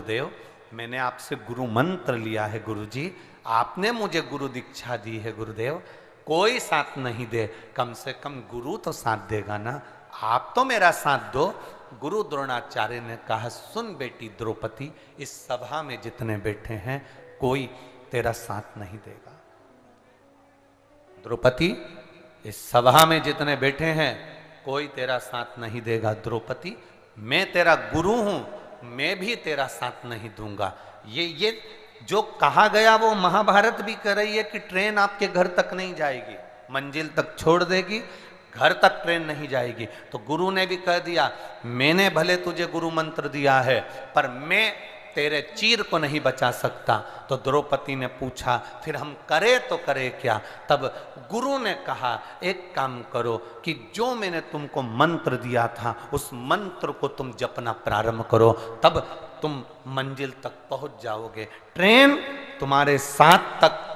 गुरुदेव, मैंने आपसे गुरु मंत्र लिया है गुरुजी, आपने मुझे गुरु दीक्षा दी है गुरुदेव, कोई साथ नहीं दे, कम से कम गुरु तो साथ देगा ना, आप तो मेरा साथ दो। गुरु द्रोणाचार्य ने कहा, सुन बेटी द्रौपदी, इस सभा में जितने बैठे हैं कोई तेरा साथ नहीं देगा। द्रौपदी, इस सभा में जितने बैठे हैं कोई तेरा साथ नहीं देगा। द्रौपदी, मैं तेरा गुरु हूं, मैं भी तेरा साथ नहीं दूंगा। ये जो कहा गया वो महाभारत भी कह रही है कि ट्रेन आपके घर तक नहीं जाएगी, मंजिल तक छोड़ देगी, घर तक ट्रेन नहीं जाएगी। तो गुरु ने भी कह दिया, मैंने भले तुझे गुरु मंत्र दिया है पर मैं तेरे चीर को नहीं बचा सकता। तो द्रौपदी ने पूछा, फिर हम करें तो करें क्या? तब गुरु ने कहा, एक काम करो कि जो मैंने तुमको मंत्र दिया था उस मंत्र को तुम जपना प्रारंभ करो, तब तुम मंजिल तक पहुंच जाओगे। ट्रेन तुम्हारे साथ तक,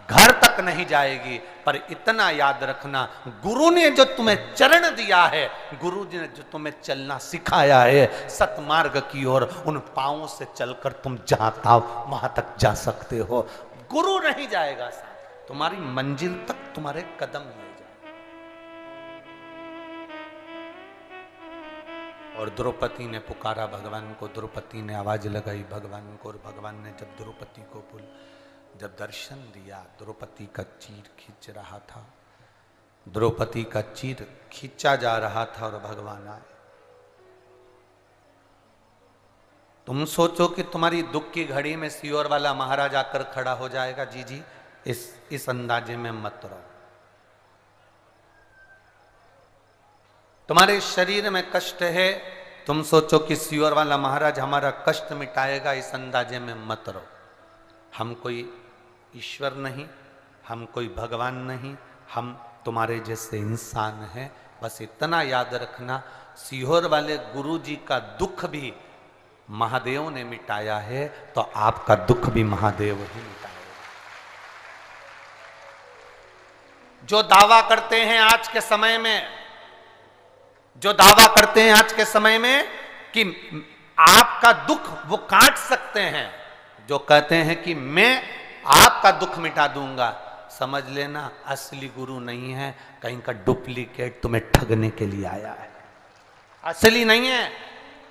घर तक नहीं जाएगी, पर इतना याद रखना, गुरु ने जो तुम्हें चरण दिया है, गुरु जी ने जो तुम्हें चलना सिखाया है सतमार्ग की ओर, उन पांवों से चलकर तुम जहां वहां तक जा सकते हो। गुरु नहीं जाएगा साथ, तुम्हारी मंजिल तक तुम्हारे कदम ले जाए। और द्रौपदी ने पुकारा भगवान को, द्रौपदी ने आवाज लगाई भगवान को, और भगवान ने जब द्रौपदी को जब दर्शन दिया, द्रौपदी का चीर खींच रहा था, द्रौपदी का चीर खींचा जा रहा था और भगवान आए। तुम सोचो कि तुम्हारी दुख की घड़ी में सियोर वाला महाराज आकर खड़ा हो जाएगा? जी जी, इस अंदाजे में मत रहो। तुम्हारे शरीर में कष्ट है, तुम सोचो कि सियोर वाला महाराज हमारा कष्ट मिटाएगा, इस अंदाजे में मत रहो। हम कोई ईश्वर नहीं, हम कोई भगवान नहीं, हम तुम्हारे जैसे इंसान हैं। बस इतना याद रखना, सीहोर वाले गुरु जी का दुख भी महादेव ने मिटाया है, तो आपका दुख भी महादेव ही मिटाएगा। जो दावा करते हैं आज के समय में, जो दावा करते हैं आज के समय में कि आपका दुख वो काट सकते हैं, जो कहते हैं कि मैं आपका दुख मिटा दूंगा, समझ लेना असली गुरु नहीं है, कहीं का डुप्लीकेट तुम्हें ठगने के लिए आया है, असली नहीं है।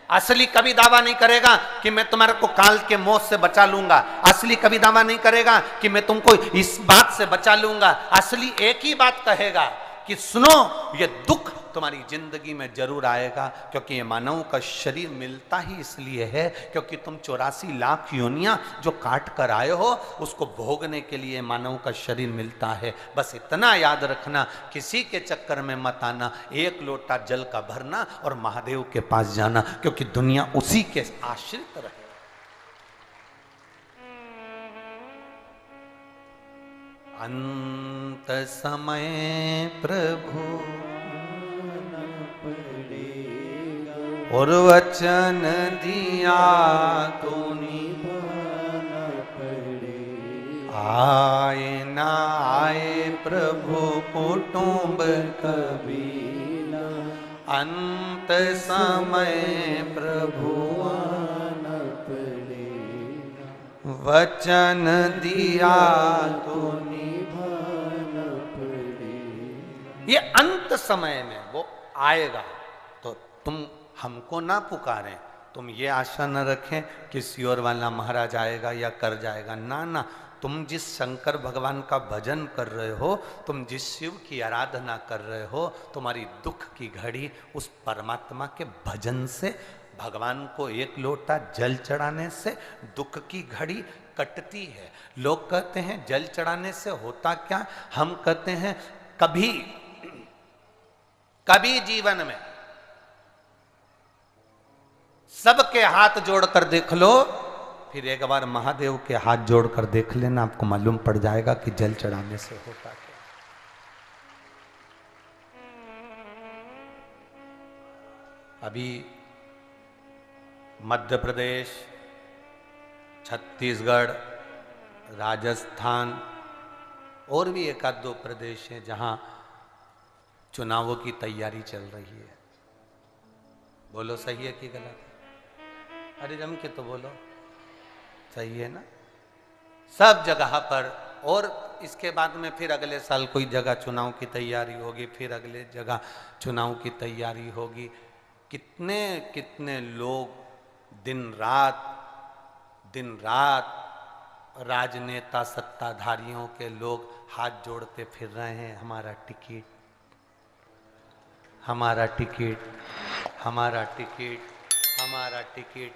असली कभी दावा नहीं करेगा कि मैं तुम्हारे को काल के मौत से बचा लूंगा, असली कभी दावा नहीं करेगा कि मैं तुमको इस बात से बचा लूंगा। असली एक ही बात कहेगा कि सुनो, ये दुख तुम्हारी जिंदगी में जरूर आएगा, क्योंकि ये मानव का शरीर मिलता ही इसलिए है क्योंकि तुम 84 लाख योनियां जो काट कर आए हो उसको भोगने के लिए मानव का शरीर मिलता है। बस इतना याद रखना, किसी के चक्कर में मत आना, एक लोटा जल का भरना और महादेव के पास जाना, क्योंकि दुनिया उसी के आश्रित रहे। अंत समय प्रभु और वचन दिया तो निभाना पड़ेगा। आए ना आए प्रभु कुटुंब कबीला, अंत समय प्रभु आना पड़ेगा। वचन दिया तो निभाना पड़ेगा। ये अंत समय में वो आएगा, तो तुम हमको ना पुकारें, तुम ये आशा न रखें कि सियोर वाला महाराज आएगा या कर जाएगा। ना ना, तुम जिस शंकर भगवान का भजन कर रहे हो, तुम जिस शिव की आराधना कर रहे हो, तुम्हारी दुख की घड़ी उस परमात्मा के भजन से, भगवान को एक लोटा जल चढ़ाने से दुख की घड़ी कटती है। लोग कहते हैं जल चढ़ाने से होता क्या? हम कहते हैं कभी कभी जीवन में सबके हाथ जोड़कर देख लो, फिर एक बार महादेव के हाथ जोड़कर देख लेना, आपको मालूम पड़ जाएगा कि जल चढ़ाने से होता क्या। अभी मध्य प्रदेश, छत्तीसगढ़, राजस्थान और भी एक आध दो प्रदेश हैं जहां चुनावों की तैयारी चल रही है। बोलो सही है कि गलत है? अरे जम के तो बोलो। सही है ना, सब जगह पर। और इसके बाद में फिर अगले साल कोई जगह चुनाव की तैयारी होगी, फिर अगले जगह चुनाव की तैयारी होगी। कितने कितने लोग दिन रात राजनेता सत्ताधारियों के लोग हाथ जोड़ते फिर रहे हैं, हमारा टिकट, हमारा टिकट, हमारा टिकट, हमारा टिकट।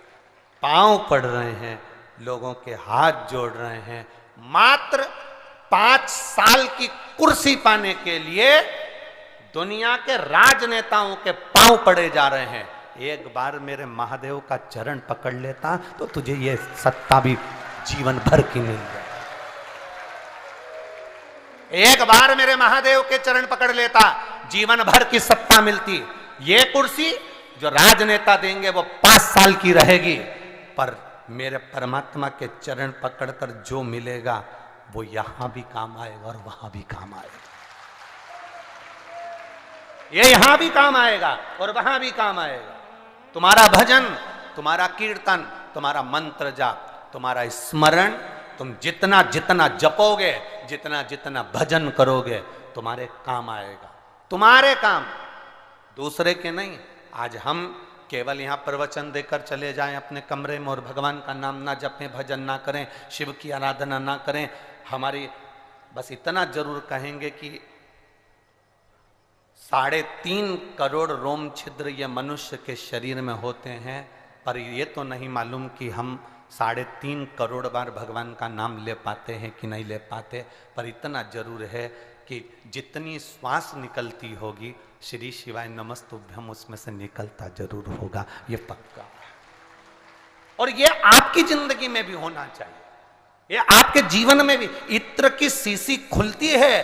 पांव पड़ रहे हैं, लोगों के हाथ जोड़ रहे हैं, मात्र 5 साल की कुर्सी पाने के लिए दुनिया के राजनेताओं के पांव पड़े जा रहे हैं। एक बार मेरे महादेव का चरण पकड़ लेता तो तुझे ये सत्ता भी जीवन भर की मिल जाए। एक बार मेरे महादेव के चरण पकड़ लेता, जीवन भर की सत्ता मिलती। ये कुर्सी जो राजनेता देंगे वो 5 साल की रहेगी, पर मेरे परमात्मा के चरण पकड़कर जो मिलेगा वो यहां भी काम आएगा और वहां भी काम आएगा। ये यहां भी काम आएगा और वहां भी काम आएगा। तुम्हारा भजन, तुम्हारा कीर्तन, तुम्हारा मंत्र जाप, तुम्हारा स्मरण, तुम जितना जितना जपोगे, जितना जितना भजन करोगे, तुम्हारे काम आएगा। तुम्हारे काम, दूसरे के नहीं। आज हम केवल यहां प्रवचन देकर चले जाएं अपने कमरे में और भगवान का नाम ना जपें, भजन ना करें, शिव की आराधना ना करें। हमारी बस इतना जरूर कहेंगे कि 3.5 करोड़ रोम छिद्र ये मनुष्य के शरीर में होते हैं, पर ये तो नहीं मालूम कि हम 3.5 करोड़ बार भगवान का नाम ले पाते हैं कि नहीं ले पाते। पर इतना जरूर है कि जितनी श्वास निकलती होगी, श्री शिवाय नमस्तुभ्यम उसमें से निकलता जरूर होगा, ये पक्का। और ये आपकी जिंदगी में भी होना चाहिए, ये आपके जीवन में भी। इत्र की शीशी खुलती है,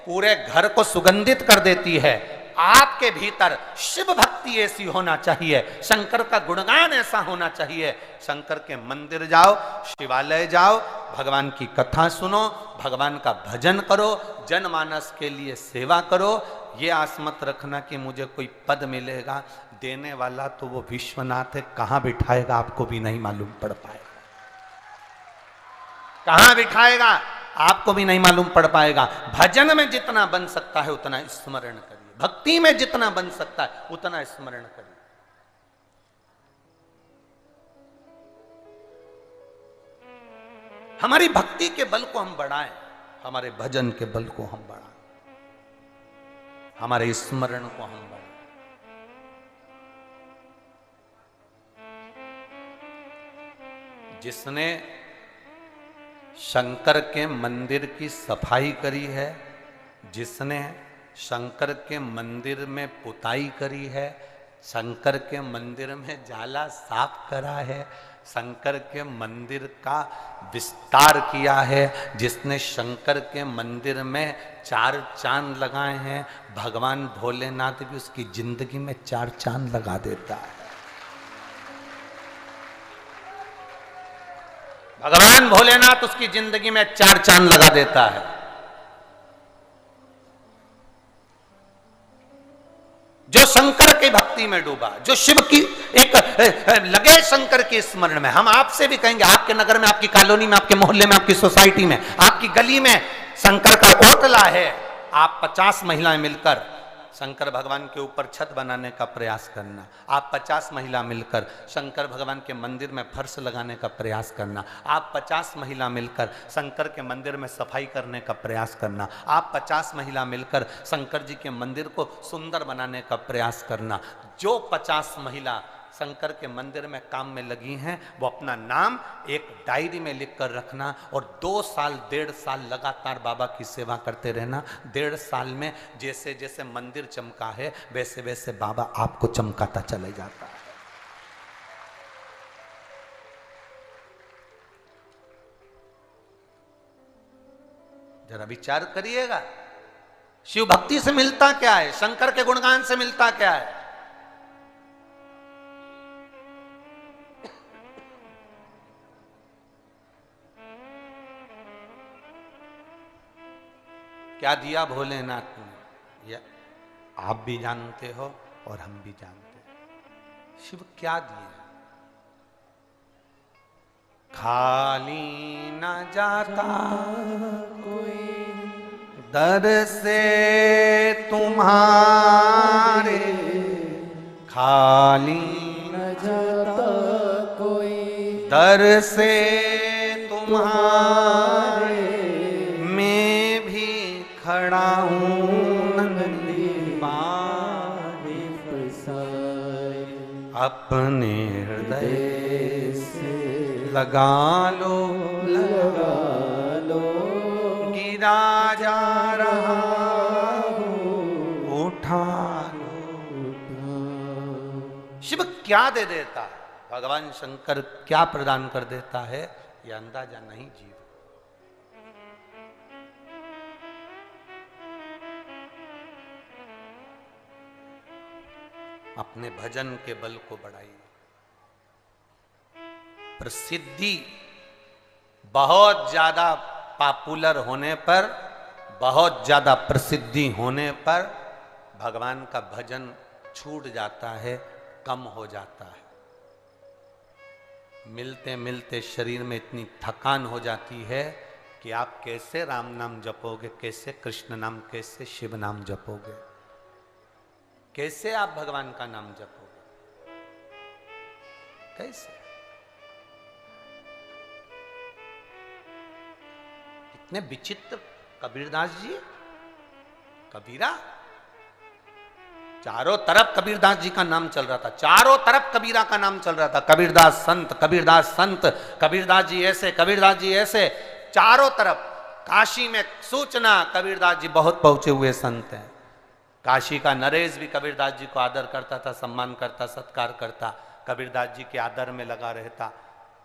पूरे घर को सुगंधित कर देती है। आपके भीतर शिव भक्ति ऐसी होना चाहिए, शंकर का गुणगान ऐसा होना चाहिए। शंकर के मंदिर जाओ, शिवालय जाओ, भगवान की कथा सुनो, भगवान का भजन करो, जनमानस के लिए सेवा करो। ये आस मत रखना कि मुझे कोई पद मिलेगा, देने वाला तो वो विश्वनाथ है, कहां बिठाएगा आपको भी नहीं मालूम पड़ पाएगा। कहां बिठाएगा आपको भी नहीं मालूम पड़ पाएगा। भजन में जितना बन सकता है उतना स्मरण करिए, भक्ति में जितना बन सकता है उतना स्मरण करिए। हमारी भक्ति के बल को हम बढ़ाएं, हमारे भजन के बल को हम बढ़ाएं, हमारे स्मरण को हम बढ़ाएं। जिसने शंकर के मंदिर की सफाई करी है, जिसने शंकर के मंदिर में पुताई करी है, शंकर के मंदिर में जाला साफ करा है, शंकर के मंदिर का विस्तार किया है, जिसने शंकर के मंदिर में 4 चांद लगाए हैं, भगवान भोलेनाथ भी उसकी जिंदगी में 4 चांद लगा देता है। भगवान भोलेनाथ उसकी जिंदगी में 4 चांद लगा देता है। जो शंकर की भक्ति में डूबा, जो शिव की एक लगे शंकर के स्मरण में। हम आपसे भी कहेंगे, आपके नगर में, आपकी कॉलोनी में, आपके मोहल्ले में, आपकी सोसाइटी में, आपकी गली में शंकर का ओटला है। आप 50 महिलाएं मिलकर शंकर भगवान के ऊपर छत बनाने का प्रयास करना। आप 50 महिला मिलकर शंकर भगवान के मंदिर में फर्श लगाने का प्रयास करना। आप 50 महिला मिलकर शंकर के मंदिर में सफाई करने का प्रयास करना। आप 50 महिला मिलकर शंकर जी के मंदिर को सुंदर बनाने का प्रयास करना। जो 50 महिला शंकर के मंदिर में काम में लगी हैं, वो अपना नाम एक डायरी में लिख कर रखना और 2 साल 1.5 साल लगातार बाबा की सेवा करते रहना। 1.5 साल में जैसे जैसे मंदिर चमका है, वैसे वैसे बाबा आपको चमकाता चले जाता है। जरा विचार करिएगा, शिव भक्ति से मिलता क्या है, शंकर के गुणगान से मिलता क्या है। क्या दिया भोलेनाथ ने, ये आप भी जानते हो और हम भी जानते हैं। शिव क्या दिए? खाली न जाता कोई दर से तुम्हारे, खाली न जाता कोई दर से तुम्हारे, मैं भी खड़ा हूँ नंदी बारी फसाए, अपने हृदय से लगा लो लगा लो, गिरा जा रहा हूँ उठा लो। शिव क्या दे देता है, भगवान शंकर क्या प्रदान कर देता है, यह अंदाजा नहीं जीव। अपने भजन के बल को बढ़ाइए। प्रसिद्धि बहुत ज्यादा पॉपुलर होने पर, बहुत ज्यादा प्रसिद्धि होने पर भगवान का भजन छूट जाता है, कम हो जाता है। मिलते मिलते शरीर में इतनी थकान हो जाती है कि आप कैसे राम नाम जपोगे, कैसे कृष्ण नाम, कैसे शिव नाम जपोगे, कैसे आप भगवान का नाम जपोगे, कैसे? इतने विचित्र कबीरदास जी, कबीरा, चारों तरफ कबीरदास जी का नाम चल रहा था, चारों तरफ कबीरा का नाम चल रहा था। कबीरदास संत, कबीरदास संत, कबीरदास जी ऐसे, कबीरदास जी ऐसे, चारों तरफ। काशी में सूचना कबीरदास जी बहुत पहुंचे हुए संत हैं। काशी का नरेश भी कबीरदास जी को आदर करता था, सम्मान करता, सत्कार करता, कबीरदास जी के आदर में लगा रहता।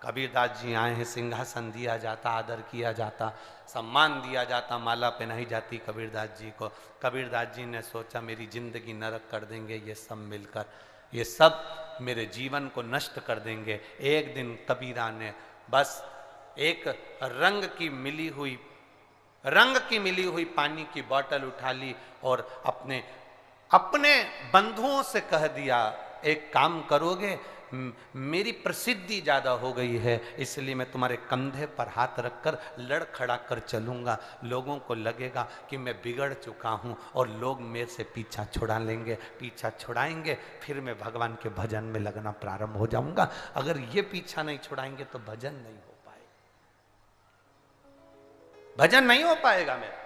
कबीरदास जी आए हैं, सिंहासन दिया जाता, आदर किया जाता, सम्मान दिया जाता, माला पहनाई जाती कबीरदास जी को। कबीरदास जी ने सोचा मेरी जिंदगी नरक कर देंगे ये सब मिलकर, ये सब मेरे जीवन को नष्ट कर देंगे। एक दिन कबीरा ने बस एक रंग की मिली हुई पानी की बोतल उठा ली और अपने बंधुओं से कह दिया, एक काम करोगे, मेरी प्रसिद्धि ज्यादा हो गई है, इसलिए मैं तुम्हारे कंधे पर हाथ रखकर लड़खड़ा कर चलूंगा। लोगों को लगेगा कि मैं बिगड़ चुका हूं और लोग मेरे से पीछा छुड़ा लेंगे, पीछा छुड़ाएंगे, फिर मैं भगवान के भजन में लगना प्रारंभ हो जाऊंगा। अगर ये पीछा नहीं छुड़ाएंगे तो भजन नहीं हो पाएगा, भजन नहीं हो पाएगा मेरा।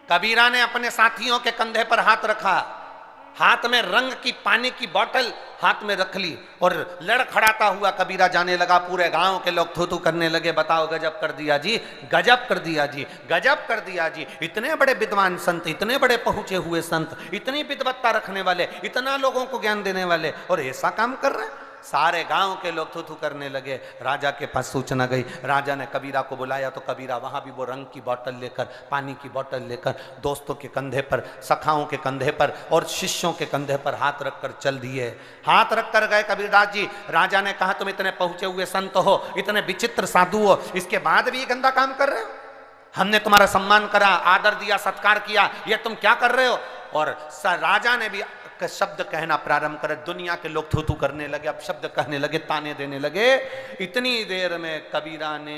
कबीरा ने अपने साथियों के कंधे पर हाथ रखा, हाथ में रंग की पानी की बोतल हाथ में रख ली और लड़खड़ाता हुआ कबीरा जाने लगा। पूरे गांव के लोग थू थू करने लगे, बताओ गजब कर दिया जी, गजब कर दिया जी, गजब कर दिया जी। इतने बड़े विद्वान संत, इतने बड़े पहुंचे हुए संत, इतनी विद्वत्ता रखने वाले, इतना लोगों को ज्ञान देने वाले, और ऐसा काम कर रहे हैं। सारे गांव के लोग थू थू करने लगे। राजा के पास सूचना गई, राजा ने कबीरा को बुलाया तो कबीरा वहां भी वो रंग की बोतल लेकर, पानी की बोतल लेकर दोस्तों के कंधे पर, सखाओं के कंधे पर और शिष्यों के कंधे पर हाथ रखकर चल दिए। हाथ रखकर गए कबीरदास जी। राजा ने कहा तुम इतने पहुंचे हुए संत हो, इतने विचित्र साधु हो, इसके बाद भी ये गंदा काम कर रहे हो? हमने तुम्हारा सम्मान करा, आदर दिया, सत्कार किया, ये तुम क्या कर रहे हो? और राजा ने भी शब्द कहना प्रारंभ करे। दुनिया के लोग थू थू करने लगे, अब शब्द कहने लगे, ताने देने लगे। इतनी देर में कबीरा ने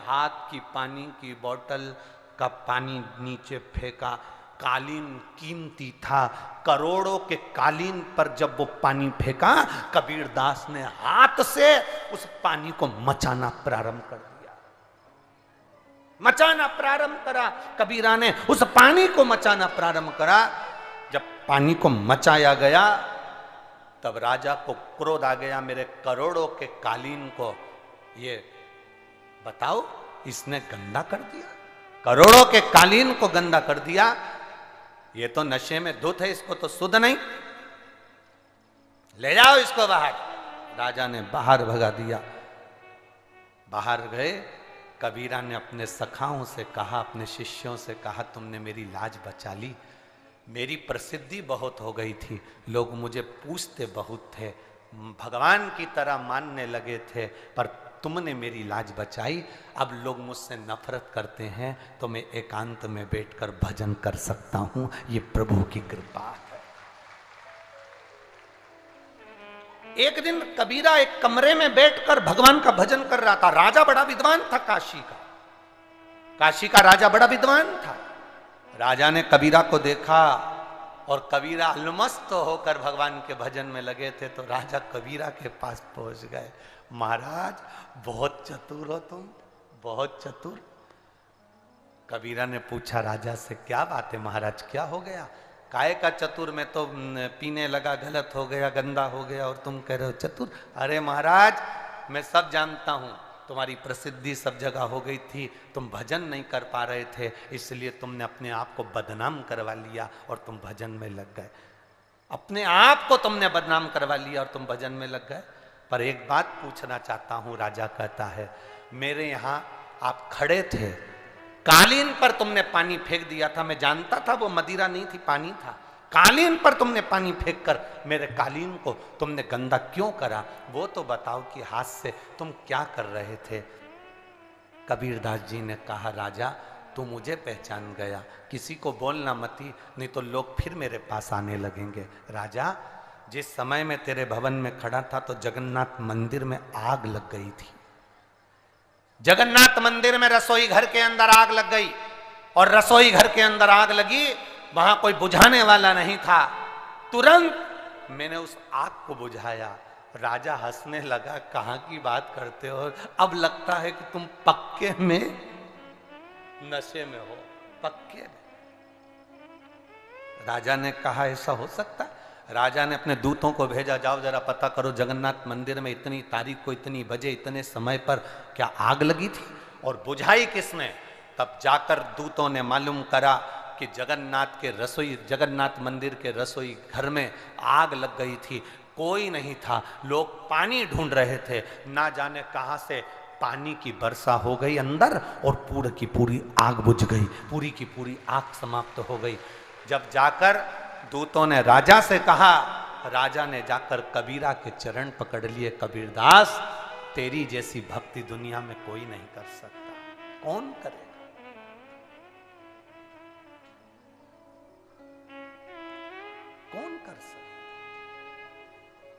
हाथ की पानी की बोतल का पानी नीचे फेंका। कालीन कीमती था, करोड़ों के कालीन पर जब वो पानी फेंका, कबीरदास ने हाथ से उस पानी को मचाना प्रारंभ कर दिया। मचाना प्रारंभ करा, कबीरा ने उस पानी को मचाना प्रारंभ करा। जब पानी को मचाया गया तब राजा को क्रोध आ गया, मेरे करोड़ों के कालीन को ये बताओ इसने गंदा कर दिया, करोड़ों के कालीन को गंदा कर दिया। ये तो नशे में धुत है, इसको तो शुद्ध नहीं, ले जाओ इसको बाहर। राजा ने बाहर भगा दिया। बाहर गए, कबीरा ने अपने सखाओं से कहा, अपने शिष्यों से कहा, तुमने मेरी लाज बचा ली। मेरी प्रसिद्धि बहुत हो गई थी, लोग मुझे पूछते बहुत थे, भगवान की तरह मानने लगे थे, पर तुमने मेरी लाज बचाई। अब लोग मुझसे नफरत करते हैं तो मैं एकांत में बैठकर भजन कर सकता हूं, ये प्रभु की कृपा है। एक दिन कबीरा एक कमरे में बैठकर भगवान का भजन कर रहा था। राजा बड़ा विद्वान था काशी का। काशी का राजा बड़ा विद्वान था। राजा ने कबीरा को देखा और कबीरा अलमस्त होकर भगवान के भजन में लगे थे, तो राजा कबीरा के पास पहुंच गए। महाराज बहुत चतुर हो तुम, बहुत चतुर। कबीरा ने पूछा राजा से, क्या बात है महाराज, क्या हो गया? काय का चतुर, मैं तो पीने लगा, गलत हो गया, गंदा हो गया, और तुम कह रहे हो चतुर। अरे महाराज मैं सब जानता हूं, तुम्हारी प्रसिद्धि सब जगह हो गई थी, तुम भजन नहीं कर पा रहे थे, इसलिए तुमने अपने आप को बदनाम करवा लिया और तुम भजन में लग गए। अपने आप को तुमने बदनाम करवा लिया और तुम भजन में लग गए। पर एक बात पूछना चाहता हूं, राजा कहता है, मेरे यहां आप खड़े थे, कालीन पर तुमने पानी फेंक दिया था, मैं जानता था वो मदिरा नहीं थी, पानी था। कालीन पर तुमने पानी फेंक कर मेरे कालीन को तुमने गंदा क्यों करा? वो तो बताओ कि हाथ से तुम क्या कर रहे थे? कबीरदास जी ने कहा, राजा तू मुझे पहचान गया, किसी को बोलना मती, नहीं तो लोग फिर मेरे पास आने लगेंगे। राजा जिस समय में तेरे भवन में खड़ा था तो जगन्नाथ मंदिर में आग लग गई थी। जगन्नाथ मंदिर में रसोई घर के अंदर आग लग गई, और रसोई घर के अंदर आग लगी, वहां कोई बुझाने वाला नहीं था। तुरंत मैंने उस आग को बुझाया। राजा हंसने लगा, कहां की बात करते हो, अब लगता है कि तुम पक्के में नशे में हो, पक्के में। राजा ने कहा, ऐसा हो सकता है? राजा ने अपने दूतों को भेजा, जाओ जरा पता करो जगन्नाथ मंदिर में इतनी तारीख को इतनी बजे इतने समय पर क्या आग लगी थी और बुझाई किसने? तब जाकर दूतों ने मालूम करा कि जगन्नाथ मंदिर के रसोई घर में आग लग गई थी। कोई नहीं था, लोग पानी ढूंढ रहे थे, ना जाने कहां से पानी की वर्षा हो गई अंदर, और पूरी की पूरी आग बुझ गई, पूरी की पूरी आग समाप्त हो गई। जब जाकर दूतों ने राजा से कहा, राजा ने जाकर कबीरा के चरण पकड़ लिए। कबीरदास तेरी जैसी भक्ति दुनिया में कोई नहीं कर सकता, कौन करेगा? कौन कर सकता?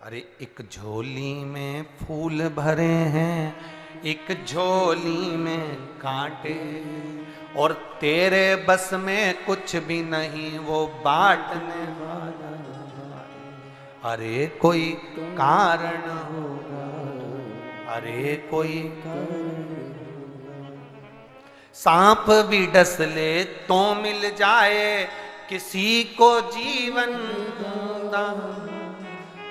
अरे एक झोली में फूल भरे हैं, एक झोली में कांटे, और तेरे बस में कुछ भी नहीं वो बांटने वाला। अरे कोई कारण होगा, अरे कोई सांप भी डस ले तो मिल जाए किसी को जीवन दान।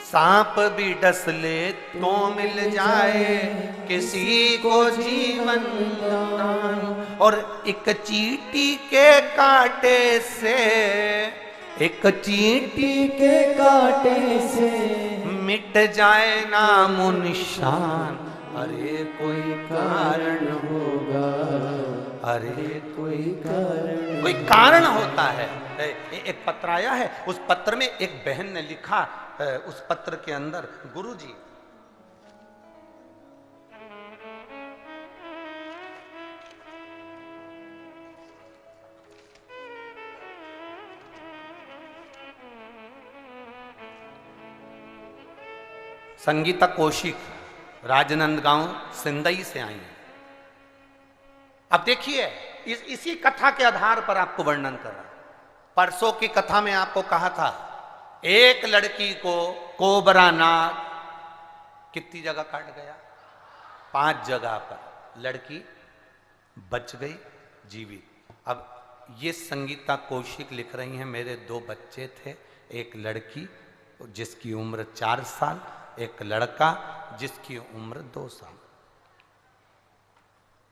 सांप भी डस ले तो मिल जाए किसी को जीवन दान। और एक चींटी के कांटे से, एक चींटी के कांटे से मिट जाए नामो निशान। अरे कोई कारण होगा, अरे कोई कारण होता है। एक पत्र आया है, उस पत्र में एक बहन ने लिखा, उस पत्र के अंदर, गुरुजी संगीता कौशिक राजनांदगांव सिंदई से आई है। अब देखिए इसी कथा के आधार पर आपको वर्णन कर रहा हूं। परसों की कथा में आपको कहा था, एक लड़की को कोबरा नाग कितनी जगह काट गया? 5 जगह पर। लड़की बच गई जीवित। अब ये संगीता कौशिक लिख रही हैं, मेरे 2 बच्चे थे, एक लड़की जिसकी उम्र 4 साल, एक लड़का जिसकी उम्र 2 साल।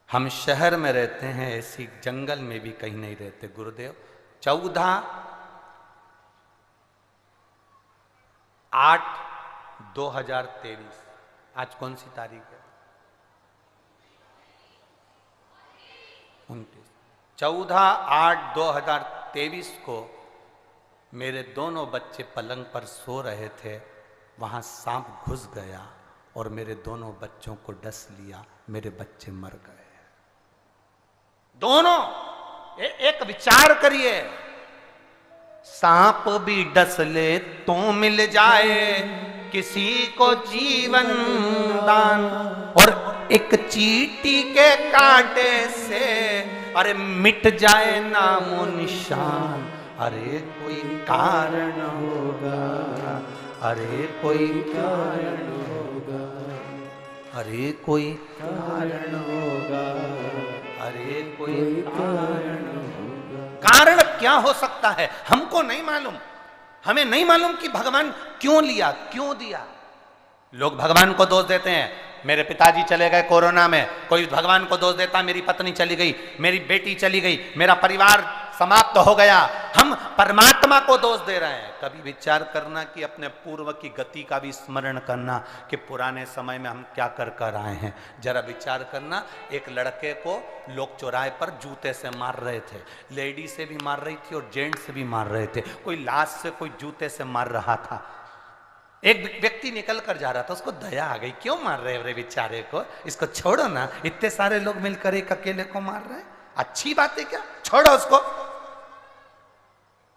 हम शहर में रहते हैं, ऐसी जंगल में भी कहीं नहीं रहते गुरुदेव। 14/8/2023, आज कौन सी तारीख है? 29। 14/8/2023 को मेरे दोनों बच्चे पलंग पर सो रहे थे, वहां सांप घुस गया और मेरे दोनों बच्चों को डस लिया, मेरे बच्चे मर गए दोनों। एक विचार करिए, सांप भी डस ले तो मिल जाए किसी को जीवन दान। और एक चींटी के कांटे से अरे मिट जाए नामो निशान। अरे कोई कारण होगा, अरे कोई कारण होगा, अरे कोई कारण होगा, अरे कोई कारण होगा। कारण क्या हो सकता है हमको नहीं मालूम। हमें नहीं मालूम कि भगवान क्यों लिया, क्यों दिया। लोग भगवान को दोष देते हैं, मेरे पिताजी चले गए कोरोना में, कोई भगवान को दोष देता मेरी पत्नी चली गई, मेरी बेटी चली गई, मेरा परिवार समाप्त हो गया। हम परमात्मा को दोष दे रहे हैं। कभी विचार करना कि अपने पूर्व की गति का भी स्मरण करना कि पुराने समय में हम क्या कर कर आए हैं। जरा विचार करना, एक लड़के को लोग चौराहे पर जूते से मार रहे थे, लेडी से भी मार रही थी और जेंट्स से भी मार रहे थे, कोई लाश से कोई जूते से मार रहा था। एक व्यक्ति निकल कर जा रहा था, उसको दया आ गई, क्यों मार रहे रे बेचारे को, इसको छोड़ो ना, इतने सारे लोग मिलकर एक अकेले को मार रहे हैं, अच्छी बात है क्या, छोड़ो उसको।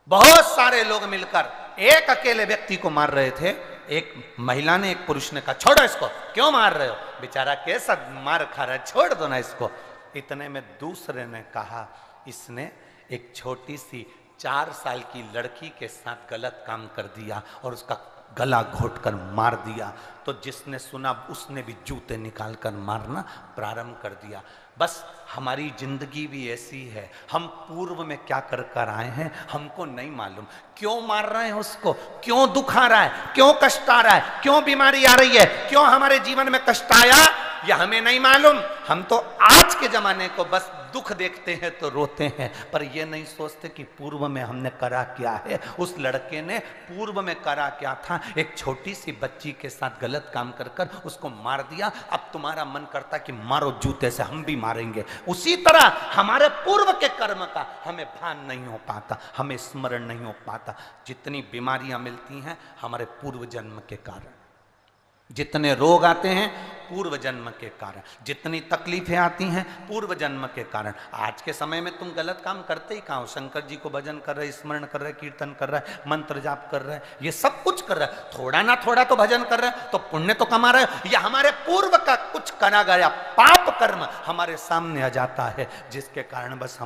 बहुत सारे लोग मिलकर एक अकेले व्यक्ति को मार रहे थे। एक महिला ने, एक पुरुष ने कहा छोड़ो इसको, क्यों मार रहे हो, बेचारा कैसा मार खा रहा है, छोड़ दो ना इसको। इतने में दूसरे ने कहा इसने एक छोटी सी 4 साल की लड़की के साथ गलत काम कर दिया और उसका गला घोटकर मार दिया। तो जिसने सुना उसने भी जूते निकालकर मारना प्रारंभ कर दिया। बस हमारी जिंदगी भी ऐसी है, हम पूर्व में क्या कर कर आए हैं हमको नहीं मालूम। क्यों मार रहे हैं उसको, क्यों दुख आ रहा है, क्यों कष्ट आ रहा है, क्यों बीमारी आ रही है, क्यों हमारे जीवन में कष्ट आया, यह हमें नहीं मालूम। हम तो आज के जमाने को बस दुख देखते हैं तो रोते हैं, पर यह नहीं सोचते कि पूर्व में हमने करा क्या है। उस लड़के ने पूर्व में करा क्या था, एक छोटी सी बच्ची के साथ गलत काम कर कर उसको मार दिया। अब तुम्हारा मन करता कि मारो जूते से, हम भी मारेंगे। उसी तरह हमारे पूर्व के कर्म का हमें भान नहीं हो पाता, हमें स्मरण नहीं हो पाता। जितनी बीमारियां मिलती हैं हमारे पूर्व जन्म के कारण, जितने रोग आते हैं पूर्व जन्म के कारण, जितनी तकलीफें आती हैं पूर्व जन्म के कारण। आज के समय में तुम गलत काम करते ही कहाँ हो, शंकर जी को भजन कर रहे, स्मरण कर रहे, कीर्तन कर रहे, मंत्र जाप कर रहे, ये सब कुछ कर रहे, थोड़ा ना थोड़ा तो भजन कर रहे, तो पुण्य तो कमा रहे। या हमारे पूर्व का कुछ करा गया पाप कर्म हमारे सामने आ जाता है, जिसके कारण बस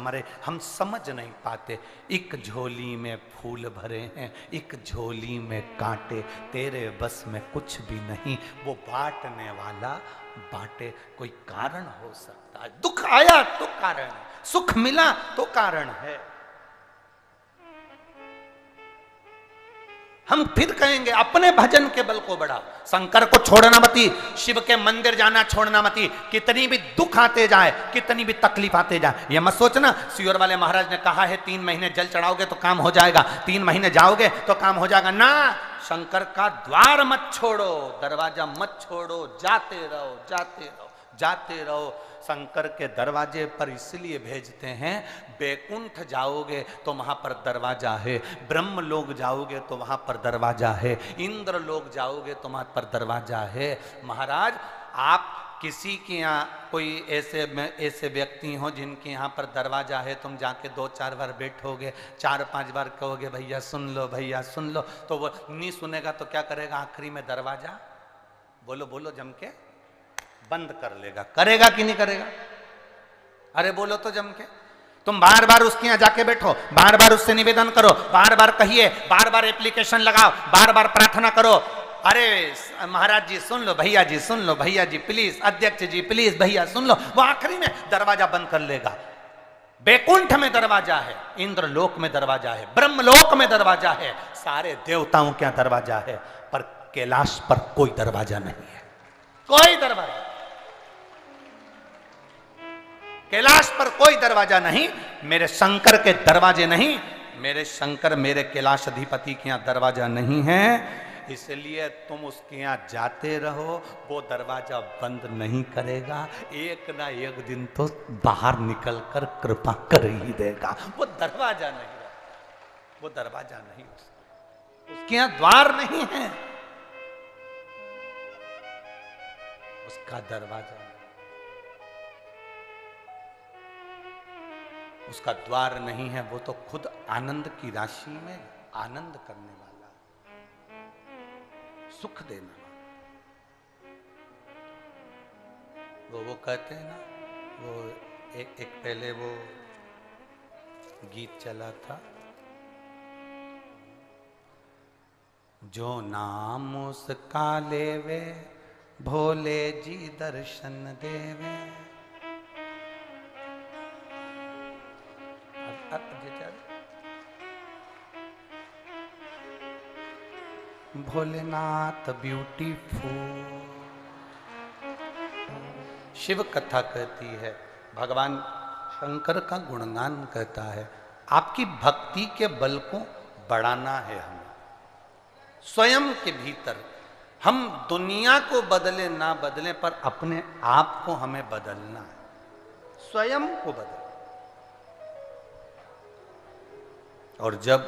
हम समझ नहीं पाते। एक झोली में फूल भरे हैं, एक झोली में कांटे, तेरे बस में कुछ भी नहीं, वो बांटने वाला बांटे। कोई कारण हो सकता है, दुख आया तो कारण है, सुख मिला तो कारण है। हम फिर कहेंगे अपने भजन के बल को बढ़ाओ, शंकर को छोड़ना मती, शिव के मंदिर जाना छोड़ना मती। कितनी भी दुख आते जाए, कितनी भी तकलीफ आते जाए, ये मत सोचना सियोर वाले महाराज ने कहा है 3 महीने जल चढ़ाओगे तो काम हो जाएगा, 3 महीने जाओगे तो काम हो जाएगा ना। शंकर का द्वार मत छोड़ो, दरवाजा मत छोड़ो, जाते रहो, जाते रहो, जाते रहो। शंकर के दरवाजे पर इसलिए भेजते हैं, बैकुंठ जाओगे तो वहां पर दरवाजा है, ब्रह्म लोग जाओगे तो वहां पर दरवाजा है, इंद्र लोग जाओगे तो वहां पर दरवाजा है। महाराज आप किसी के यहाँ कोई ऐसे व्यक्ति हो जिनके यहाँ पर दरवाजा है, तुम जाके 2-4 बार बैठोगे, 4-5 बार कहोगे भैया सुन लो, भैया सुन लो, तो वो नहीं सुनेगा तो क्या करेगा, आखिरी में दरवाजा बोलो बोलो जम के बंद कर लेगा। करेगा कि नहीं करेगा, अरे बोलो तो जम के। तुम बार बार उसके यहाँ जाके बैठो, बार बार उससे निवेदन करो, बार बार कहिए, बार बार एप्लीकेशन लगाओ, बार बार प्रार्थना करो, अरे महाराज जी सुन लो, भैया जी सुन लो, भैया जी प्लीज, अध्यक्ष जी प्लीज, भैया सुन लो, वो आखिरी में दरवाजा बंद कर लेगा। बैकुंठ में दरवाजा है, इंद्र लोक में दरवाजा है, ब्रह्मलोक में दरवाजा है, सारे देवताओं के यहाँ दरवाजा है, पर कैलाश पर कोई दरवाजा नहीं है, कोई दरवाजा, कैलाश पर कोई दरवाजा नहीं। मेरे शंकर के दरवाजे नहीं, मेरे शंकर मेरे कैलाश अधिपति के यहाँ दरवाजा नहीं है, इसलिए तुम उसके यहाँ जाते रहो, वो दरवाजा बंद नहीं करेगा, एक ना एक दिन तो बाहर निकल कर कृपा कर ही देगा। वो दरवाजा नहीं, वो दरवाजा नहीं, उसके यहाँ द्वार नहीं है, उसका दरवाजा नहीं, उसका द्वार नहीं है, वो तो खुद आनंद की राशि में आनंद करने वाला। सुख देना। वो कहते हैं ना, वो एक पहले वो गीत चला था, जो नाम उसका लेवे भोले जी दर्शन देवे। भोलेनाथ ब्यूटीफुल। शिव कथा कहती है, भगवान शंकर का गुणगान कहता है। आपकी भक्ति के बल को बढ़ाना है हमें स्वयं के भीतर। हम दुनिया को बदले ना बदले, पर अपने आप को हमें बदलना है, स्वयं को बदल। और जब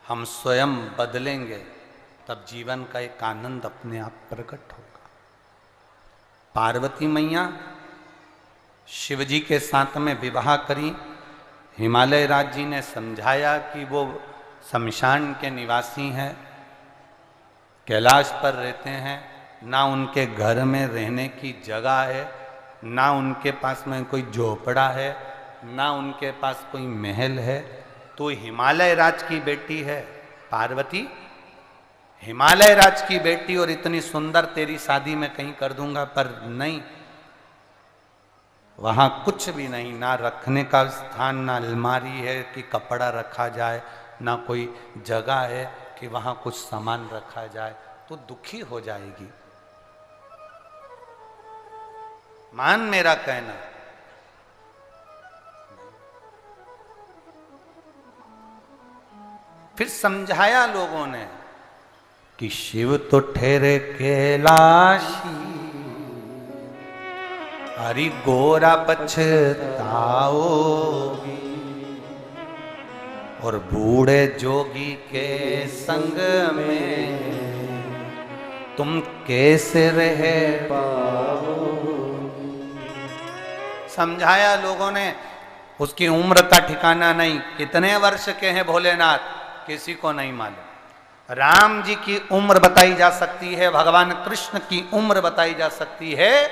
हम स्वयं बदलेंगे, तब जीवन का एक आनंद अपने आप प्रकट होगा। पार्वती मैया शिव जी के साथ में विवाह करी। हिमालय राज जी ने समझाया कि वो शमशान के निवासी हैं, कैलाश पर रहते हैं, ना उनके घर में रहने की जगह है, ना उनके पास में कोई झोपड़ा है, ना उनके पास कोई महल है। तो हिमालय राज की बेटी है पार्वती, हिमालय राज की बेटी, और इतनी सुंदर, तेरी शादी मैं कहीं कर दूंगा। पर नहीं, वहां कुछ भी नहीं, ना रखने का स्थान, ना अलमारी है कि कपड़ा रखा जाए, ना कोई जगह है कि वहां कुछ सामान रखा जाए। तो दुखी हो जाएगी। मान मेरा कहना। फिर समझाया लोगों ने कि शिव तो ठहरे कैलाशी, हरि गोरा पछताओगी, और बूढ़े जोगी के संग में तुम कैसे रह पाओगी। समझाया लोगों ने। उसकी उम्र का ठिकाना नहीं, कितने वर्ष के हैं भोलेनाथ किसी को नहीं मालूम। राम जी की उम्र बताई जा सकती है, भगवान कृष्ण की उम्र बताई जा सकती है,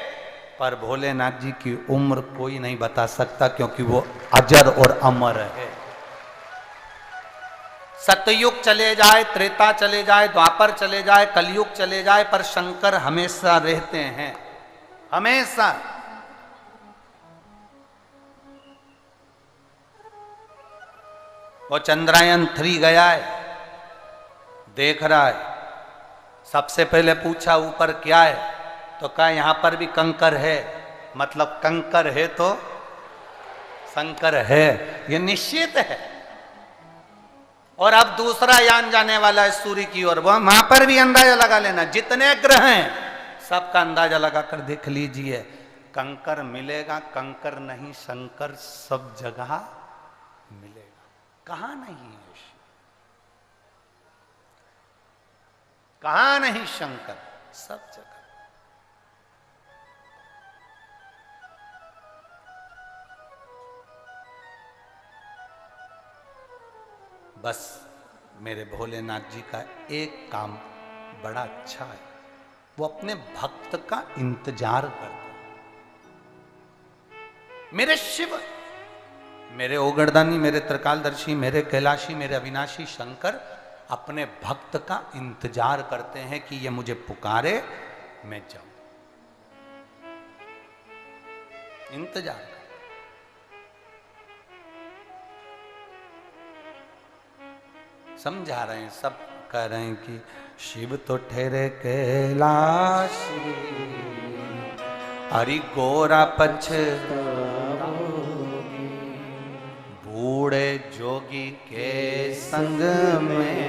पर भोलेनाथ जी की उम्र कोई नहीं बता सकता, क्योंकि वो अजर और अमर है। सतयुग चले जाए, त्रेता चले जाए, द्वापर चले जाए, कलयुग चले जाए, पर शंकर हमेशा रहते हैं, हमेशा। वो चंद्रयान 3 गया है, देख रहा है। सबसे पहले पूछा ऊपर क्या है, तो कहा यहां पर भी कंकर है। मतलब कंकर है तो शंकर है, ये निश्चित है। और अब दूसरा यान जाने वाला है सूर्य की ओर, वहां पर भी अंदाजा लगा लेना। जितने ग्रह हैं सबका अंदाजा लगाकर देख लीजिए, कंकर मिलेगा, कंकर नहीं शंकर सब जगह मिलेगा। कहां नहीं है शिव, कहां नहीं शंकर, सब जगह। बस मेरे भोलेनाथ जी का एक काम बड़ा अच्छा है, वो अपने भक्त का इंतजार करते हैं। मेरे शिव, मेरे ओगरदानी, मेरे त्रिकालदर्शी, मेरे कैलाशी, मेरे अविनाशी शंकर अपने भक्त का इंतजार करते हैं कि ये मुझे पुकारे, मैं जाऊं। इंतजार कर। समझा रहे हैं, सब कह रहे हैं कि शिव तो ठहरे कैलाशी, हरि गोरा पछताओगी, बूढ़े जोगी के संग में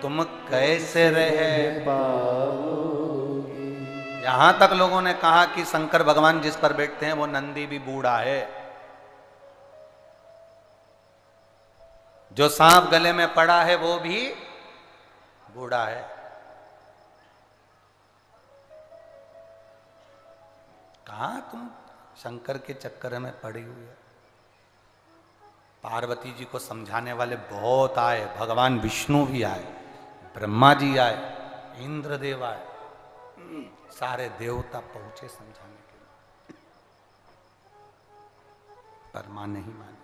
तुम कैसे रह पाओगी। यहां तक लोगों ने कहा कि शंकर भगवान जिस पर बैठते हैं वो नंदी भी बूढ़ा है। जो सांप गले में पड़ा है वो भी बूढ़ा है। कहां तुम शंकर के चक्कर में पड़ी हुई है। पार्वती जी को समझाने वाले बहुत आए, भगवान विष्णु भी आए, ब्रह्मा जी आए, इंद्रदेव आए, सारे देवता पहुंचे समझाने के लिए, पर मां नहीं मानी।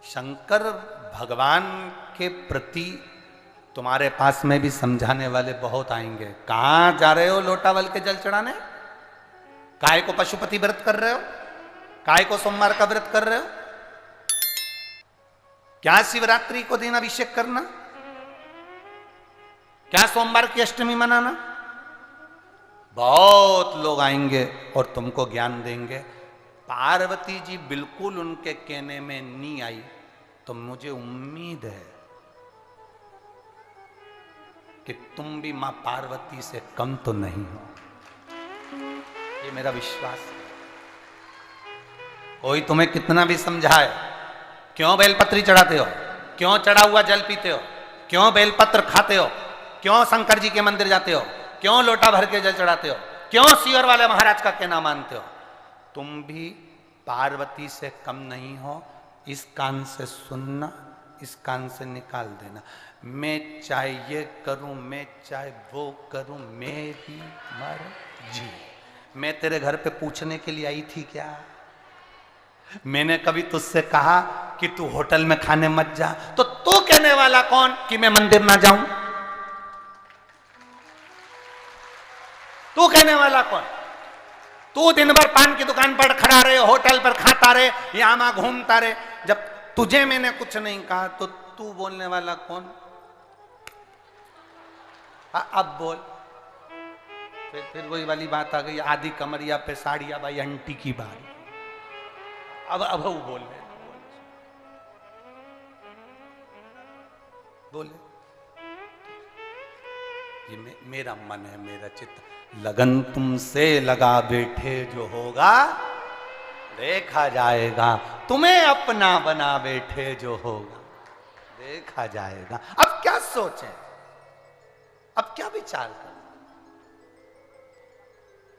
शंकर भगवान के प्रति तुम्हारे पास में भी समझाने वाले बहुत आएंगे। कहां जा रहे हो लोटावल के जल चढ़ाने? काय को पशुपति व्रत कर रहे हो? काय को सोमवार का व्रत कर रहे हो? क्या शिवरात्रि को दिन अभिषेक करना? क्या सोमवार की अष्टमी मनाना? बहुत लोग आएंगे और तुमको ज्ञान देंगे। पार्वती जी बिल्कुल उनके कहने में नहीं आई, तो मुझे उम्मीद है कि तुम भी मां पार्वती से कम तो नहीं हो। ये मेरा विश्वास है। कोई तुम्हें कितना भी समझाए, क्यों बेलपत्री चढ़ाते हो, क्यों चढ़ा हुआ जल पीते हो, क्यों बेलपत्र खाते हो, क्यों शंकर जी के मंदिर जाते हो, क्यों लोटा भर के जल चढ़ाते हो, क्यों सीवर वाले महाराज का कहना मानते हो, तुम भी पार्वती से कम नहीं हो। इस कान से सुनना, इस कान से निकाल देना। मैं चाहे ये करूं, मैं चाहे वो करूं, मेरी मर्जी। मैं तेरे घर पे पूछने के लिए आई थी क्या? मैंने कभी तुझसे कहा कि तू होटल में खाने मत जा? तो तू कहने वाला कौन कि मैं मंदिर ना जाऊं? तू कहने वाला कौन? तू दिन भर पान की दुकान पर खड़ा रहे, होटल पर खाता रहे, यहां घूमता रहे। जब तुझे मैंने कुछ नहीं कहा तो तू बोलने वाला कौन? अब बोल। फिर वही वाली बात आ गई, आधी कमरिया पे साड़िया भाई आंटी की बात। अब वो बोल रहे, बोले ये मेरा मन है, मेरा चित्त। लगन तुमसे लगा बैठे जो होगा देखा जाएगा, तुम्हें अपना बना बैठे जो होगा देखा जाएगा। अब क्या सोचें, अब क्या विचार करें?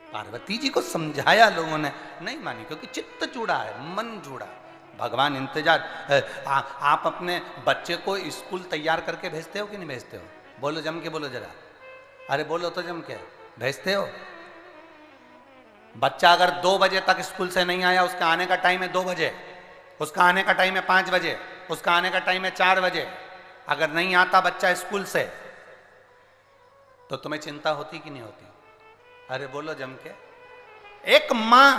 पार्वती जी को समझाया लोगों ने, नहीं मानी, क्योंकि चित्त जुड़ा है, मन जुड़ा। भगवान इंतजार। आप अपने बच्चे को स्कूल तैयार करके भेजते हो कि नहीं भेजते हो? बोलो जम के, बोलो जरा। अरे बोलो तो जम के, भेजते हो? बच्चा अगर 2 बजे तक स्कूल से नहीं आया, उसका आने का टाइम है 2 बजे, उसका आने का टाइम है 5 बजे, उसका आने का टाइम है 4 बजे। अगर नहीं आता बच्चा स्कूल से, तो तुम्हें चिंता होती कि नहीं होती? अरे बोलो जम के। एक मां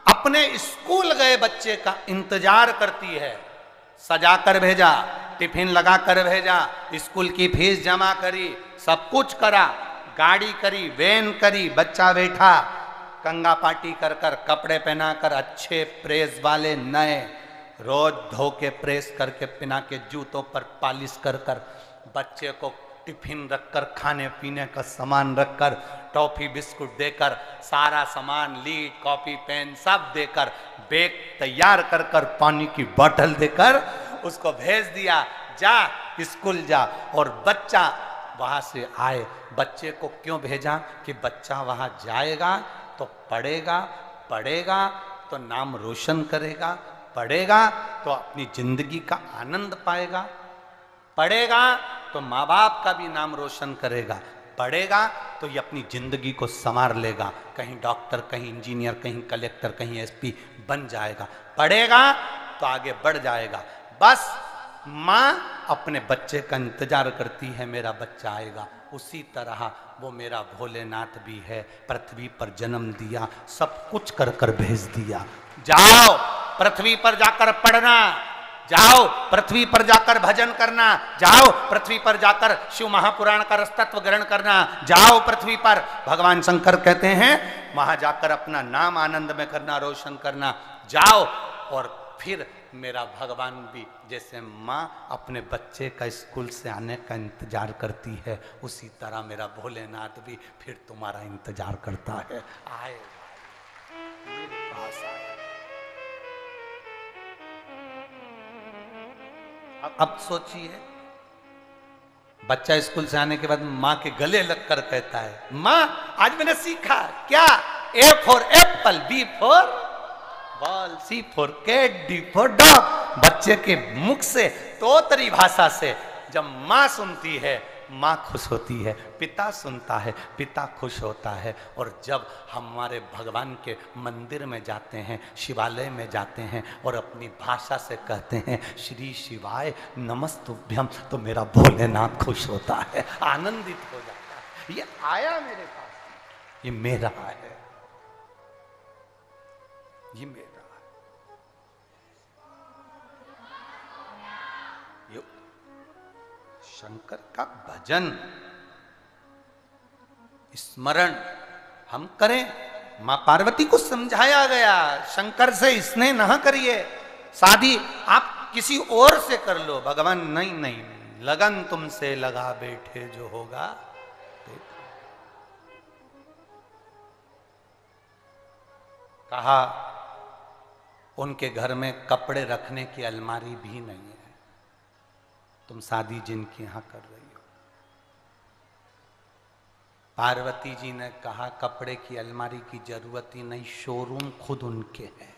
अपने स्कूल गए बच्चे का इंतजार करती है, सजा कर भेजा, टिफिन लगा कर भेजा, स्कूल की फीस जमा करी, सब कुछ करा, गाड़ी करी, वैन करी, बच्चा बैठा, कंगा पार्टी कर कर, कपड़े पहना कर, अच्छे प्रेस वाले नए, रोज धो के प्रेस करके पिना के, जूतों पर पालिश कर कर, बच्चे को टिफिन रखकर, खाने पीने का सामान रखकर, टॉफी बिस्कुट देकर, सारा सामान, लीड कॉपी पेन सब देकर, बैग तैयार कर कर, पानी की बोतल देकर उसको भेज दिया, जा स्कूल जा। और बच्चा वहां से आए। बच्चे को क्यों भेजा? कि बच्चा वहां जाएगा तो पढ़ेगा, पढ़ेगा तो नाम रोशन करेगा, पढ़ेगा तो अपनी जिंदगी का आनंद पाएगा, पढ़ेगा तो माँ बाप का भी नाम रोशन करेगा, पढ़ेगा तो ये अपनी जिंदगी को संवार लेगा, कहीं डॉक्टर, कहीं इंजीनियर, कहीं कलेक्टर, कहीं एसपी बन जाएगा, पढ़ेगा तो आगे बढ़ जाएगा। बस माँ अपने बच्चे का इंतजार करती है, मेरा बच्चा आएगा। उसी तरह वो मेरा भोलेनाथ भी है, पृथ्वी पर जन्म दिया, सब कुछ कर कर भेज दिया। जाओ पृथ्वी पर जाकर पढ़ना, जाओ पृथ्वी पर जाकर भजन करना, जाओ पृथ्वी पर जाकर शिव महापुराण का रसतत्व ग्रहण करना, जाओ पृथ्वी पर। भगवान शंकर कहते हैं वहां जाकर अपना नाम आनंद में करना, रोशन करना, जाओ। और फिर मेरा भगवान भी जैसे माँ अपने बच्चे का स्कूल से आने का इंतजार करती है, उसी तरह मेरा भोलेनाथ भी फिर तुम्हारा इंतजार करता है। आए मेरे पास आए। अब सोचिए, बच्चा स्कूल से आने के बाद माँ के गले लगकर कहता है, माँ आज मैंने सीखा क्या? A for apple, B for ball, C for cat, D for dog. बच्चे के मुख से, तोतरी भाषा से जब माँ सुनती है, माँ खुश होती है, पिता सुनता है, पिता खुश होता है। और जब हमारे भगवान के मंदिर में जाते हैं, शिवालय में जाते हैं और अपनी भाषा से कहते हैं श्री शिवाय नमस्तुभ्यम, तो मेरा भोलेनाथ खुश होता है, आनंदित हो जाता है। ये आया मेरे पास, ये मेरा है, ये मेरा है। ये शंकर का भजन स्मरण हम करें। मां पार्वती को समझाया गया, शंकर से स्नेह न करिए, शादी आप किसी और से कर लो। भगवान नहीं नहीं, लगन तुमसे लगा बैठे जो होगा। कहा उनके घर में कपड़े रखने की अलमारी भी नहीं है, तुम शादी जिनके यहां कर रही हो। पार्वती जी ने कहा कपड़े की अलमारी की जरूरत ही नहीं, शोरूम खुद उनके हैं,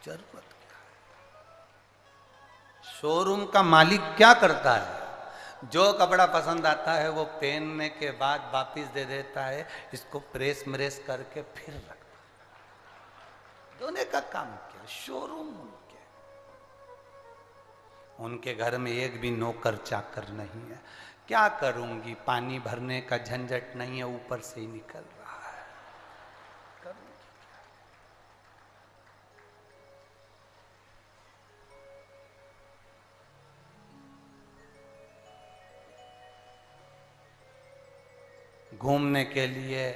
जरूरत क्या है। शोरूम का मालिक क्या करता है, जो कपड़ा पसंद आता है वो पहनने के बाद वापिस दे देता है, इसको प्रेस म्रेस करके फिर रखता है। दोनों का काम क्या, शोरूम उनके। उनके घर में एक भी नौकर चाकर नहीं है। क्या करूंगी, पानी भरने का झंझट नहीं है, ऊपर से ही निकल रहा है, करूंगी क्या। घूमने के लिए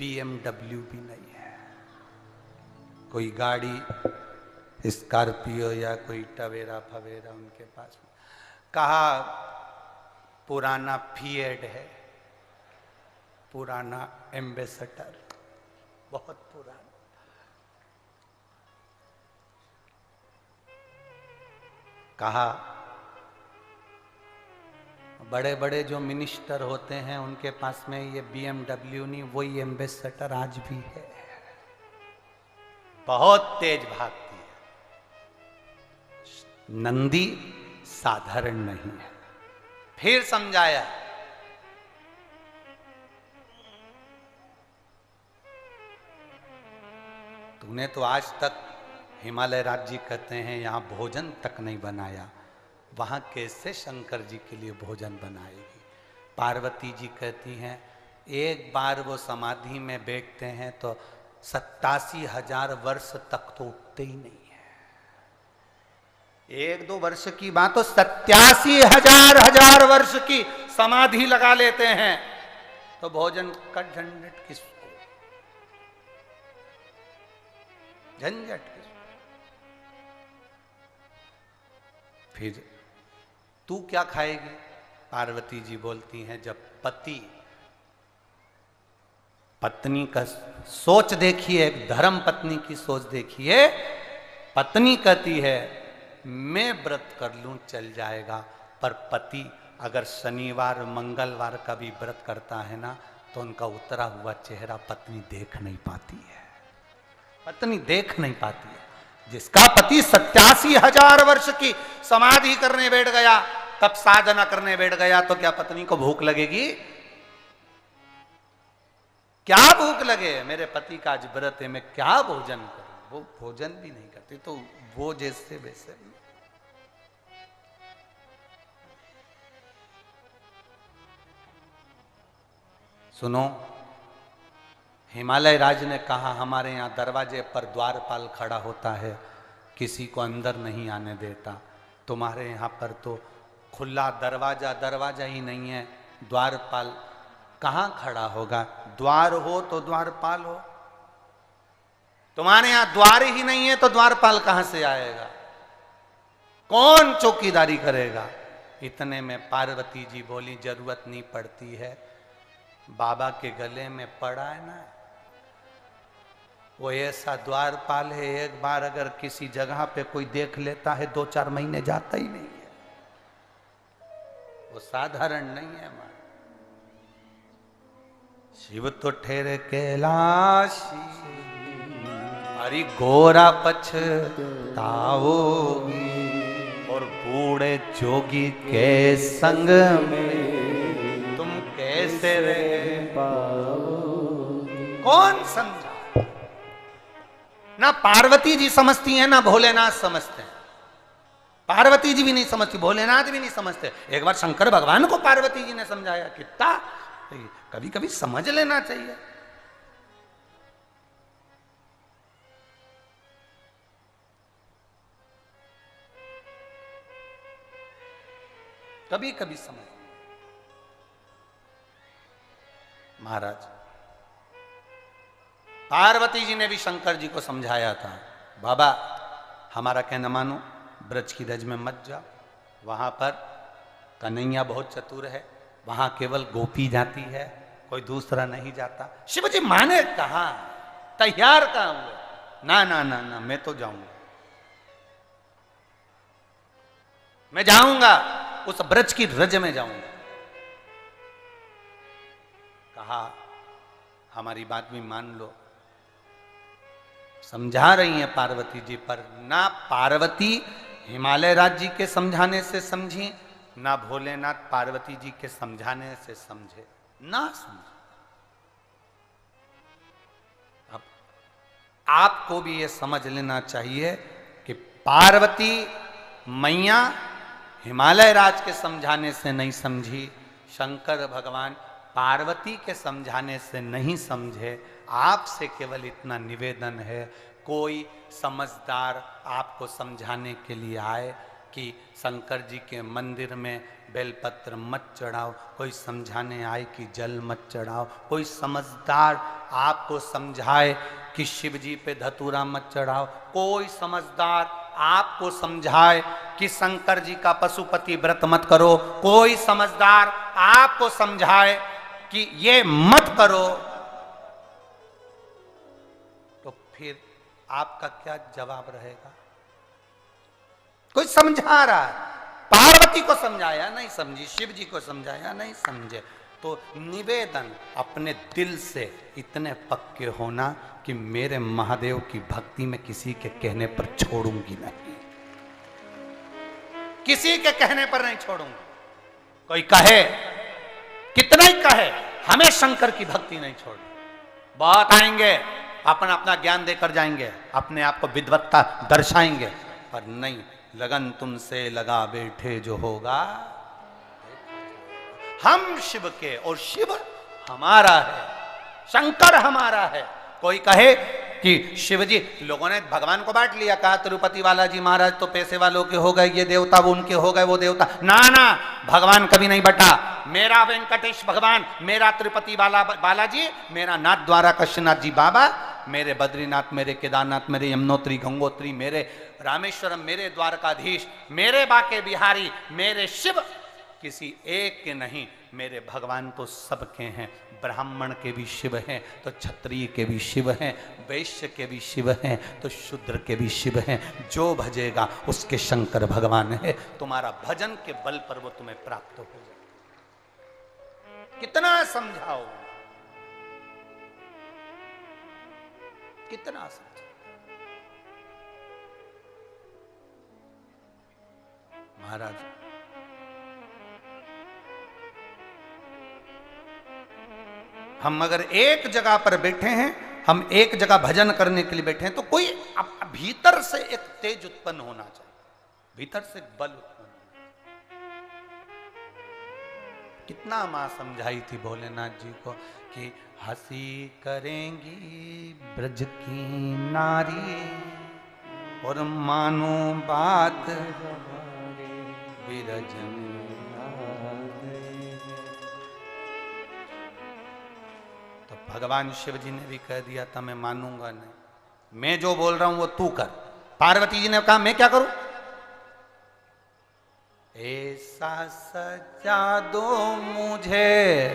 BMW भी नहीं है, कोई गाड़ी स्कॉर्पियो या कोई टवेरा फवेरा उनके पास। कहा पुराना फिएट है, पुराना एम्बेसडर, बहुत पुराना। कहा बड़े बड़े जो मिनिस्टर होते हैं उनके पास में ये BMW नहीं, वही एम्बेसडर आज भी है, बहुत तेज भागती है। नंदी साधारण नहीं है। फिर समझाया, तूने तो आज तक हिमालय राज्य जी कहते हैं यहां भोजन तक नहीं बनाया, वहां कैसे शंकर जी के लिए भोजन बनाएगी। पार्वती जी कहती हैं एक बार वो समाधि में बैठते हैं तो 87,000 वर्ष तक तो उठते ही नहीं है। 1-2 वर्ष की बात, तो 87,000 वर्ष की समाधि लगा लेते हैं, तो भोजन का झंझट किसको, झंझट किसको। फिर तू क्या खाएगी? पार्वती जी बोलती हैं जब पति पत्नी का सोच देखिए, धर्म पत्नी की सोच देखिए। पत्नी कहती है मैं व्रत कर लूं चल जाएगा, पर पति अगर शनिवार मंगलवार का भी व्रत करता है ना, तो उनका उतरा हुआ चेहरा पत्नी देख नहीं पाती है, पत्नी देख नहीं पाती है। जिसका पति 87,000 वर्ष की समाधि करने बैठ गया, तब साधना करने बैठ गया, तो क्या पत्नी को भूख लगेगी? क्या भूख लगे? मेरे पति का आज व्रत है, मैं क्या भोजन करूं? वो भोजन भी नहीं करती, तो वो जैसे वैसे। सुनो, हिमालय राज ने कहा हमारे यहां दरवाजे पर द्वारपाल खड़ा होता है, किसी को अंदर नहीं आने देता। तुम्हारे यहां पर तो खुला दरवाजा ही नहीं है, द्वारपाल कहां खड़ा होगा? द्वार हो तो द्वारपाल हो, तुम्हारे यहां द्वार ही नहीं है तो द्वारपाल कहां से आएगा? कौन चौकीदारी करेगा? इतने में पार्वती जी बोली जरूरत नहीं पड़ती है, बाबा के गले में पड़ा है ना, वो ऐसा द्वारपाल है, एक बार अगर किसी जगह पे कोई देख लेता है 2-4 महीने जाता ही नहीं है, वो साधारण नहीं है। मां शिव तो ठहरे कैलाशी, हरि गोरा पछताओगी और बूढ़े जोगी के संग में तुम कैसे रह पाओगी। कौन समझा? ना पार्वती जी समझती हैं ना भोलेनाथ समझते हैं। पार्वती जी भी नहीं समझती, भोलेनाथ भी नहीं समझते। एक बार शंकर भगवान को पार्वती जी ने समझाया, कितना कभी कभी समझ लेना चाहिए। कभी कभी समझ। महाराज पार्वती जी ने भी शंकर जी को समझाया था, बाबा हमारा कहना मानो, ब्रज की रज में मत जाओ, वहां पर कन्हैया बहुत चतुर है, वहां केवल गोपी जाती है, कोई दूसरा नहीं जाता। शिव जी माने कहा, तैयार कहा हुए, ना ना ना ना मैं तो जाऊंगा, मैं जाऊंगा, उस ब्रज की रज में जाऊंगा। कहा हमारी बात भी मान लो। समझा रही हैं पार्वती जी, पर ना पार्वती हिमालय राज जी के समझाने से समझी, ना भोलेनाथ पार्वती जी के समझाने से समझे, ना समझे। अब आपको भी ये समझ लेना चाहिए कि पार्वती मैया हिमालय राज के समझाने से नहीं समझी, शंकर भगवान पार्वती के समझाने से नहीं समझे। आपसे केवल इतना निवेदन है, कोई समझदार आपको समझाने के लिए आए कि शंकर जी के मंदिर में बेलपत्र मत चढ़ाओ, कोई समझाने आए कि जल मत चढ़ाओ, कोई समझदार आपको समझाए कि शिव जी पे धतूरा मत चढ़ाओ, कोई समझदार आपको समझाए कि शंकर जी का पशुपति व्रत मत करो, कोई समझदार आपको समझाए कि ये मत करो, तो फिर आपका क्या जवाब रहेगा? कोई समझा रहा है, पार्वती को समझाया नहीं समझी, शिव जी को समझाया नहीं समझे, तो निवेदन अपने दिल से इतने पक्के होना कि मेरे महादेव की भक्ति में किसी के कहने पर छोड़ूंगी नहीं, किसी के कहने पर नहीं छोड़ूंगी। कोई कहे कितना ही कहे, हमें शंकर की भक्ति नहीं छोड़नी। बहुत आएंगे, अपना अपना ज्ञान देकर जाएंगे, अपने आप को विद्वत्ता दर्शाएंगे, पर नहीं, लगन तुमसे लगा बैठे जो होगा। हम शिव के और शिव हमारा है, शंकर हमारा है। कोई कहे कि शिव जी, लोगों ने भगवान को बांट लिया, कहा तिरुपति बालाजी महाराज तो पैसे वालों के हो गए, ये देवता वो उनके हो गए, वो देवता, ना ना, भगवान कभी नहीं बटा। मेरा वेंकटेश भगवान, मेरा तिरुपति बालाजी, मेरा नाथ द्वारा कश्यनाथ जी बाबा, मेरे बद्रीनाथ, मेरे केदारनाथ, मेरे यमुनोत्री गंगोत्री, मेरे रामेश्वरम, मेरे द्वारकाधीश, मेरे बाके बिहारी, मेरे शिव किसी एक के नहीं, मेरे भगवान तो सबके हैं। ब्राह्मण के भी शिव हैं तो क्षत्रिय के भी शिव हैं, वैश्य के भी शिव हैं तो शूद्र के भी शिव हैं। जो भजेगा उसके शंकर भगवान है। तुम्हारा भजन के बल पर वो तुम्हें प्राप्त हो जाए। कितना समझाओ, कितना समझाओ। महाराज हम अगर एक जगह पर बैठे हैं, हम एक जगह भजन करने के लिए बैठे हैं, तो कोई भीतर से एक तेज उत्पन्न होना चाहिए, भीतर से बल उत्पन्न। कितना मां समझाई थी भोलेनाथ जी को कि हंसी करेंगी ब्रज की नारी और मानो बात बिरज में। भगवान शिव जी ने भी कह दिया था मैं मानूंगा नहीं, मैं जो बोल रहा हूं वो तू कर। पार्वती जी ने कहा मैं क्या करूं? ऐसा सजा दो मुझे,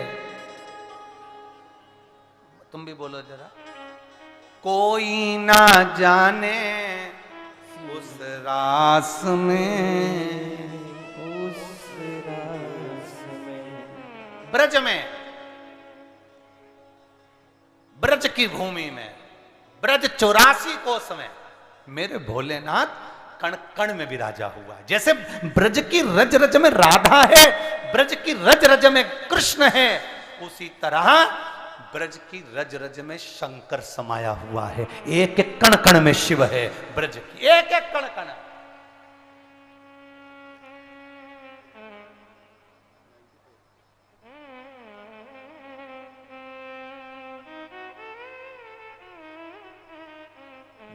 तुम भी बोलो जरा, कोई ना जाने उस रास में, उस रास में, ब्रज में, ब्रज की भूमि में ब्रज 84 कोस में मेरे भोलेनाथ कण कण में विराजा हुआ है। जैसे ब्रज की रज रज में राधा है, ब्रज की रज रज में कृष्ण है, उसी तरह ब्रज की रज रज में शंकर समाया हुआ है। एक एक कण कण में शिव है, ब्रज की एक एक कण कण।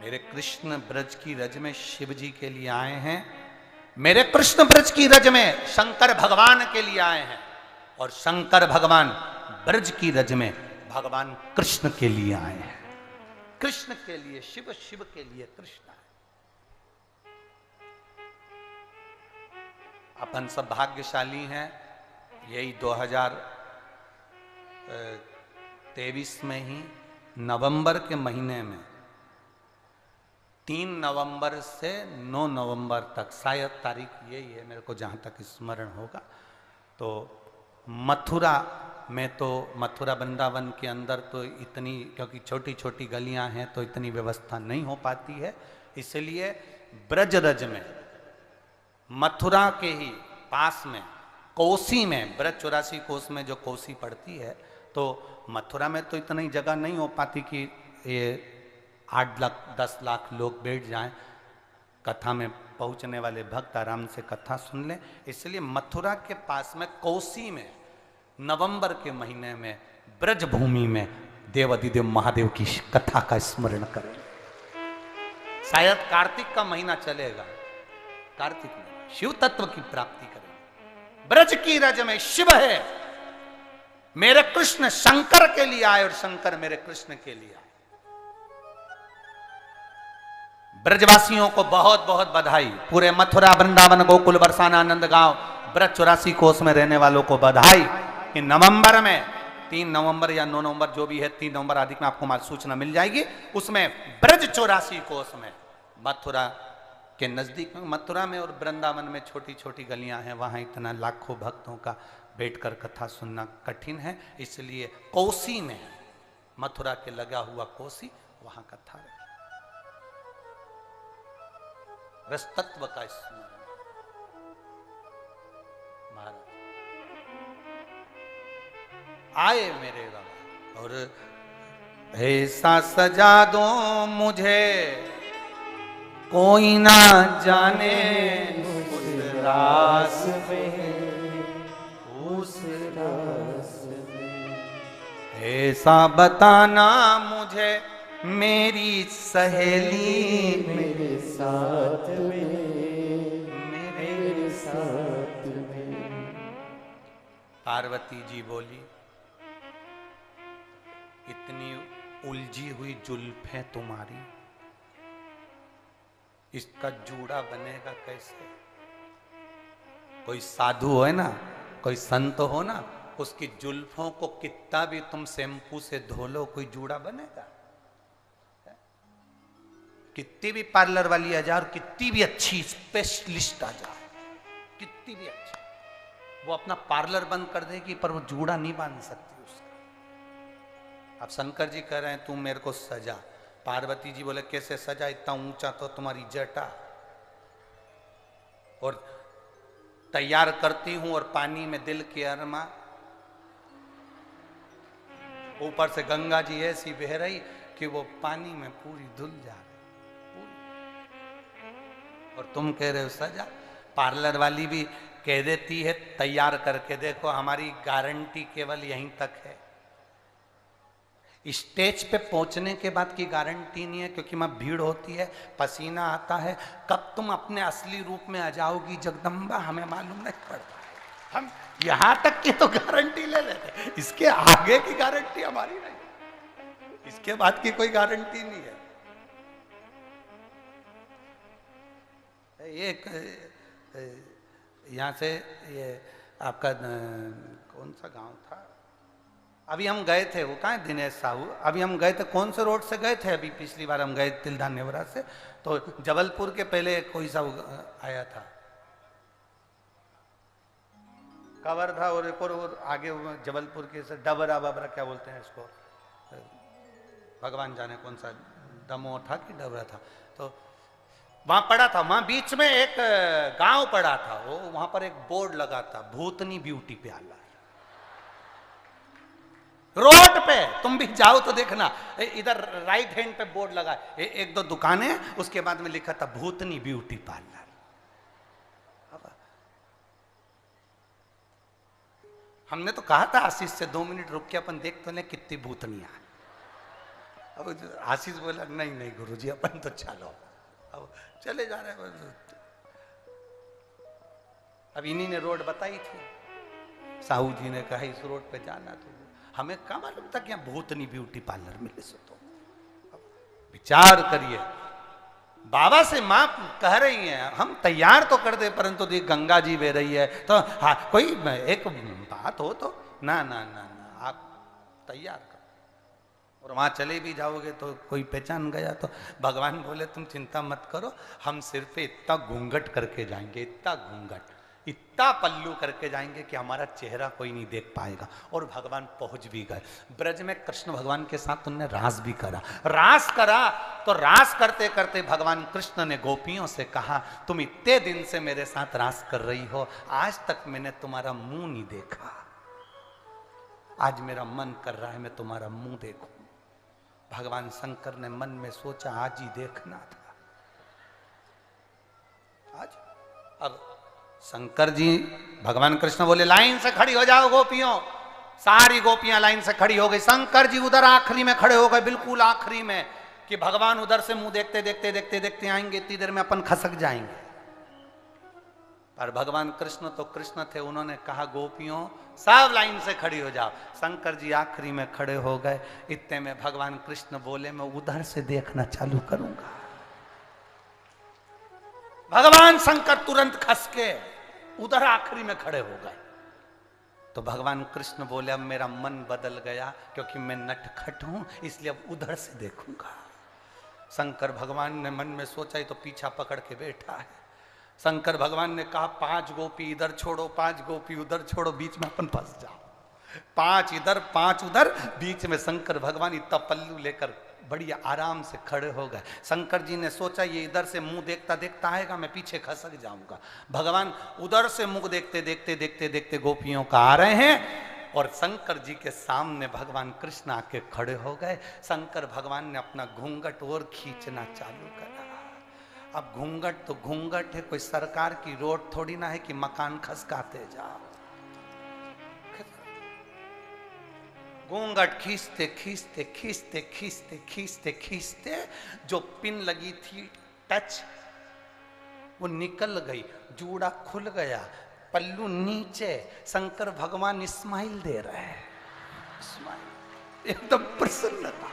मेरे कृष्ण ब्रज की रज में शिव जी के लिए आए हैं, मेरे कृष्ण ब्रज की रज में शंकर भगवान के लिए आए हैं, और शंकर भगवान ब्रज की रज में भगवान कृष्ण के लिए आए हैं। कृष्ण के लिए शिव, शिव के लिए कृष्ण है। अपन सब भाग्यशाली हैं, यही 2023 में ही नवंबर के महीने में 3 नवंबर से 9 नवंबर तक, शायद तारीख यही है मेरे को जहाँ तक स्मरण होगा, तो मथुरा में, तो मथुरा वृंदावन के अंदर तो इतनी, क्योंकि छोटी छोटी गलियाँ हैं तो इतनी व्यवस्था नहीं हो पाती है, इसलिए ब्रजरज में मथुरा के ही पास में कोसी में, ब्रज 84 कोस में जो कोसी पड़ती है, तो मथुरा में तो इतनी जगह नहीं हो पाती कि ये 8 लाख 10 लाख लोग बैठ जाएं, कथा में पहुंचने वाले भक्त आराम से कथा सुन लें। इसलिए मथुरा के पास में कोसी में नवंबर के महीने में ब्रज भूमि में देवाधिदेव महादेव की कथा का स्मरण करें। शायद कार्तिक का महीना चलेगा, कार्तिक में शिव तत्व की प्राप्ति करें। ब्रज की रज में शिव है, मेरे कृष्ण शंकर के लिए आए और शंकर मेरे कृष्ण के लिए आए। ब्रजवासियों को बहुत बहुत बधाई, पूरे मथुरा वृंदावन गोकुल बरसाना आनंद गांव ब्रज 84 कोस में रहने वालों को बधाई कि नवंबर में 3 नवंबर या 9 नवंबर जो भी है, 3 नवंबर आदि में आपको सूचना मिल जाएगी, उसमें ब्रज 84 कोस में मथुरा के नजदीक में, मथुरा में और वृंदावन में छोटी छोटी गलियां हैं, वहां इतना लाखों भक्तों का बैठकर कथा सुनना कठिन है, इसलिए कोसी में, मथुरा के लगा हुआ कोसी, वहां कथा है। रस तत्व का स्मरण महाराज आए मेरे बाबा, और ऐसा सजा दो मुझे कोई ना जाने उस रास में, उस रास में, ऐसा बताना मुझे मेरी सहेली, मेरे साथ में, मेरे साथ में। पार्वती जी बोली, इतनी उलझी हुई जुल्फें तुम्हारी, इसका जूड़ा बनेगा कैसे? कोई साधु हो ना, कोई संत हो ना, उसकी जुल्फों को कितना भी तुम शैम्पू से धो लो, कोई जूड़ा बनेगा? कितनी भी पार्लर वाली आ जाए और कितनी भी अच्छी स्पेशलिस्ट आ जाए, कितनी भी अच्छी, वो अपना पार्लर बंद कर देगी पर वो जूड़ा नहीं बांध सकती उसका। अब शंकर जी कह रहे हैं तू मेरे को सजा, पार्वती जी बोले कैसे सजा, इतना ऊंचा तो तुम्हारी जटा, और तैयार करती हूं और पानी में दिल के अरमा, ऊपर से गंगा जी ऐसी बह रही कि वो पानी में पूरी धुल जा रही, और तुम कह रहे हो सजा। पार्लर वाली भी कह देती है तैयार करके देखो, हमारी गारंटी केवल यहीं तक है, स्टेज पे पहुंचने के बाद की गारंटी नहीं है, क्योंकि वहां भीड़ होती है, पसीना आता है, कब तुम अपने असली रूप में आ जाओगी जगदम्बा हमें मालूम नहीं पड़ता है। हम यहां तक की तो गारंटी ले लेते, इसके आगे की गारंटी हमारी नहीं, इसके बाद की कोई गारंटी नहीं है। एक यहाँ से ये आपका कौन सा गांव था, अभी हम गए थे, वो कहाँ है दिनेश साहू, अभी हम गए थे, कौन से रोड से गए थे अभी पिछली बार हम गए तिलदा नेवरा से, तो जबलपुर के पहले कोई सा आया था, कवर्धा, और एक और आगे जबलपुर के से डबरा बबरा क्या बोलते हैं इसको, भगवान जाने कौन सा दमोह था कि डबरा था, तो वहां पड़ा था, वहां बीच में एक गांव पड़ा था, वो वहां पर एक बोर्ड लगा था, भूतनी ब्यूटी पार्लर। रोड पे तुम भी जाओ तो देखना, इधर राइट हैंड पे बोर्ड लगा, एक दो दुकानें, उसके बाद में लिखा था भूतनी ब्यूटी पार्लर। हमने तो कहा था आशीष से 2 मिनट रुक के अपन देख तो ले कितनी भूतनियां। अब आशीष बोला नहीं नहीं गुरुजी अपन तो चलो, अब चले जा रहे हैं। अब इन्हीं ने रोड बताई थी, साहू जी ने कहा इस रोड पे जाना, तो हमें क्या मालूम था कि यहाँ भूतनी ब्यूटी पार्लर मिले सो। तो विचार करिए, बाबा से माँ कह रही हैं हम तैयार तो कर दे, परंतु ये गंगा जी बह रही है, तो हाँ कोई एक बात हो तो ना ना ना ना आप तैयार करो। और वहां चले भी जाओगे तो कोई पहचान गया तो भगवान बोले तुम चिंता मत करो, हम सिर पे इतना घूंघट करके जाएंगे, इतना घूंघट, इतना पल्लू करके जाएंगे कि हमारा चेहरा कोई नहीं देख पाएगा। और भगवान पहुंच भी गए ब्रज में। कृष्ण भगवान के साथ उन्होंने रास भी करा, रास करा तो रास करते करते भगवान कृष्ण ने गोपियों से कहा तुम इतने दिन से मेरे साथ रास कर रही हो, आज तक मैंने तुम्हारा मुंह नहीं देखा, आज मेरा मन कर रहा है मैं तुम्हारा मुंह देखूं। भगवान शंकर ने मन में सोचा आज ही देखना था, आज। अब शंकर जी, भगवान कृष्ण बोले लाइन से खड़ी हो जाओ गोपियों। सारी गोपियां लाइन से खड़ी हो गई। शंकर जी उधर आखिरी में खड़े हो गए, बिल्कुल आखिरी में, कि भगवान उधर से मुंह देखते देखते देखते देखते आएंगे, इतनी देर में अपन खसक जाएंगे। पर भगवान कृष्ण तो कृष्ण थे, उन्होंने कहा गोपियों सब लाइन से खड़ी हो जाओ। शंकर जी आखिरी में खड़े हो गए। इतने में भगवान कृष्ण बोले मैं उधर से देखना चालू करूंगा। भगवान शंकर तुरंत खस के उधर आखिरी में खड़े हो गए। तो भगवान कृष्ण बोले अब मेरा मन बदल गया, क्योंकि मैं नटखट हूं, इसलिए अब उधर से देखूंगा। शंकर भगवान ने मन में सोचा ही तो पीछा पकड़ के बैठा है। शंकर भगवान ने कहा 5 गोपी इधर छोड़ो, 5 गोपी उधर छोड़ो, बीच में अपन फंस जाओ। 5 इधर 5 उधर, बीच में शंकर भगवान इतना पल्लू लेकर बढ़िया आराम से खड़े हो गए। शंकर जी ने सोचा ये इधर से मुंह देखता देखता आएगा, मैं पीछे खसक जाऊंगा। भगवान उधर से मुंह देखते देखते देखते देखते गोपियों का आ रहे हैं, और शंकर जी के सामने भगवान कृष्ण आके खड़े हो गए। शंकर भगवान ने अपना घूंघट और खींचना चालू करा। अब घूंघट तो घूंघट है, कोई सरकार की रोड थोड़ी ना है कि मकान खसकाते जाओ। घूंघट खींचते खींचते खींचते खींचते खींचते खींचते जो पिन लगी थी टच, वो निकल गई, जूड़ा खुल गया, पल्लू नीचे। शंकर भगवान स्माइल दे रहे हैं, स्माइल, एकदम प्रसन्नता।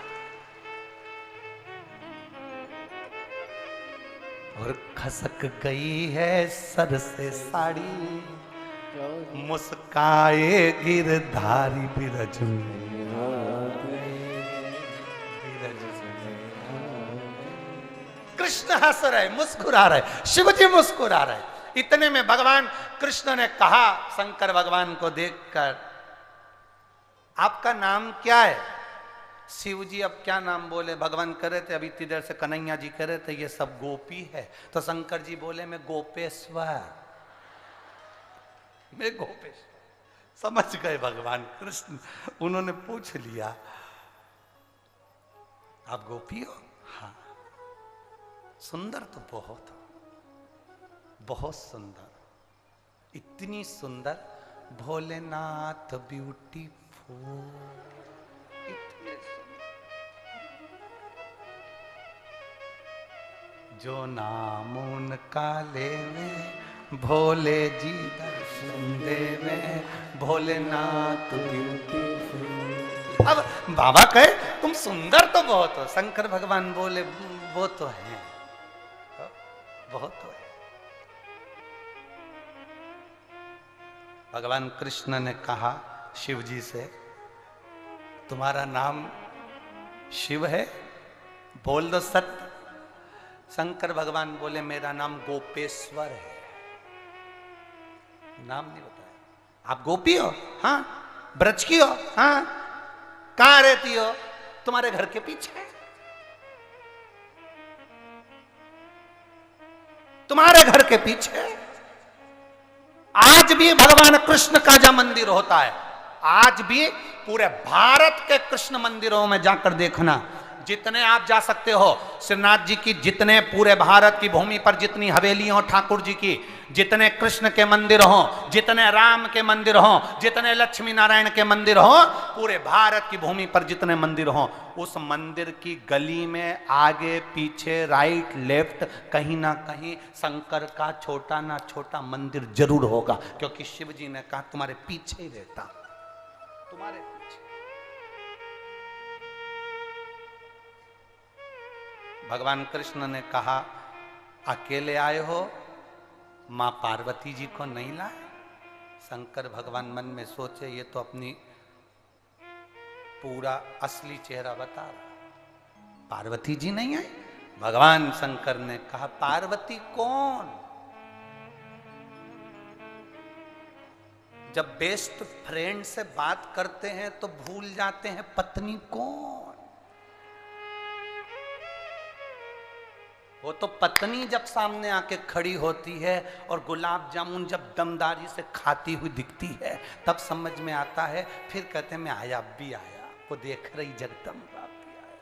और खसक गई है सर से साड़ी, मुस्काए गिरधारी बिरज में। कृष्ण हंस रहे, मुस्कुरा रहे, शिव जी मुस्कुरा रहे। इतने में भगवान कृष्ण ने कहा शंकर भगवान को देखकर आपका नाम क्या है? शिव जी अब क्या नाम बोले? भगवान कह रहे थे अभी इतनी देर से कन्हैया जी कह रहे थे ये सब गोपी है, तो शंकर जी बोले मैं गोपेश्वर, मैं गोपेश्वर। समझ गए भगवान कृष्ण, उन्होंने पूछ लिया आप गोपी हो? हाँ। सुंदर तो बहुत हो, बहुत सुंदर, इतनी सुंदर, भोलेनाथ ब्यूटीफुल, इतने जो नाम उनका लेवे भोले जी दर्शन देवे, भोलेनाथ ब्यूटीफुल। अब बाबा कहे तुम सुंदर तो बहुत हो। शंकर भगवान बोले वो तो है, बहुत तो है। भगवान कृष्ण ने कहा शिव जी से तुम्हारा नाम शिव है? बोल दो सत्य। शंकर भगवान बोले मेरा नाम गोपेश्वर है। नाम नहीं बताया। आप गोपी हो? हाँ। ब्रज की हो? हाँ। कहां रहती हो? तुम्हारे घर के पीछे। तुम्हारे घर के पीछे। आज भी भगवान कृष्ण का जहां मंदिर होता है, आज भी पूरे भारत के कृष्ण मंदिरों में जाकर देखना, जितने आप जा सकते हो, श्रीनाथ जी की जितने पूरे भारत की भूमि पर जितनी हवेली हो ठाकुर जी की, जितने कृष्ण के मंदिर हो, जितने राम के मंदिर हो, जितने लक्ष्मी नारायण के मंदिर हो, पूरे भारत की भूमि पर जितने मंदिर हो, उस मंदिर की गली में आगे पीछे राइट लेफ्ट कहीं ना कहीं शंकर का छोटा ना छोटा मंदिर जरूर होगा, क्योंकि शिव जी ने कहा तुम्हारे पीछे ही रहता, तुम्हारे पीछे। भगवान कृष्ण ने कहा अकेले आए हो, मां पार्वती जी को नहीं लाए? शंकर भगवान मन में सोचे ये तो अपनी पूरा असली चेहरा बता रहा, पार्वती जी नहीं आई? भगवान शंकर ने कहा पार्वती कौन? जब बेस्ट फ्रेंड से बात करते हैं तो भूल जाते हैं पत्नी कौन। वो तो पत्नी जब सामने आके खड़ी होती है और गुलाब जामुन जब दमदारी से खाती हुई दिखती है तब समझ में आता है, फिर कहते हैं मैं आया, अब भी आया, वो देख रही जगदम्बा भी आया।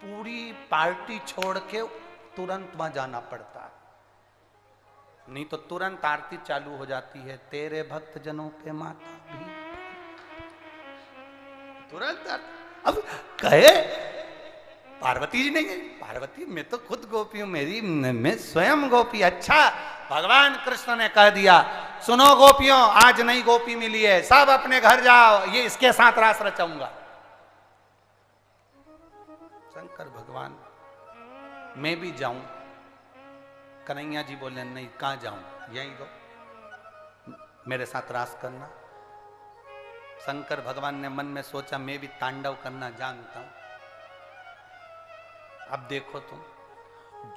पूरी पार्टी छोड़ के तुरंत वहां जाना पड़ता है, नहीं तो तुरंत आरती चालू हो जाती है, तेरे भक्त जनों पे माता भी तुरंत। अब कहे पार्वती जी नहीं गई, पार्वती मैं तो खुद गोपी हूं, मैं स्वयं गोपी। अच्छा, भगवान कृष्ण ने कह दिया सुनो गोपियों, आज नई गोपी मिली है, सब अपने घर जाओ, ये इसके साथ रास रचाऊंगा। शंकर भगवान मैं भी जाऊं? कन्हैया जी बोले नहीं, कहां जाऊं, यहीं दो, मेरे साथ रास करना। शंकर भगवान ने मन में सोचा मैं भी तांडव करना जानता हूं। अब देखो तुम,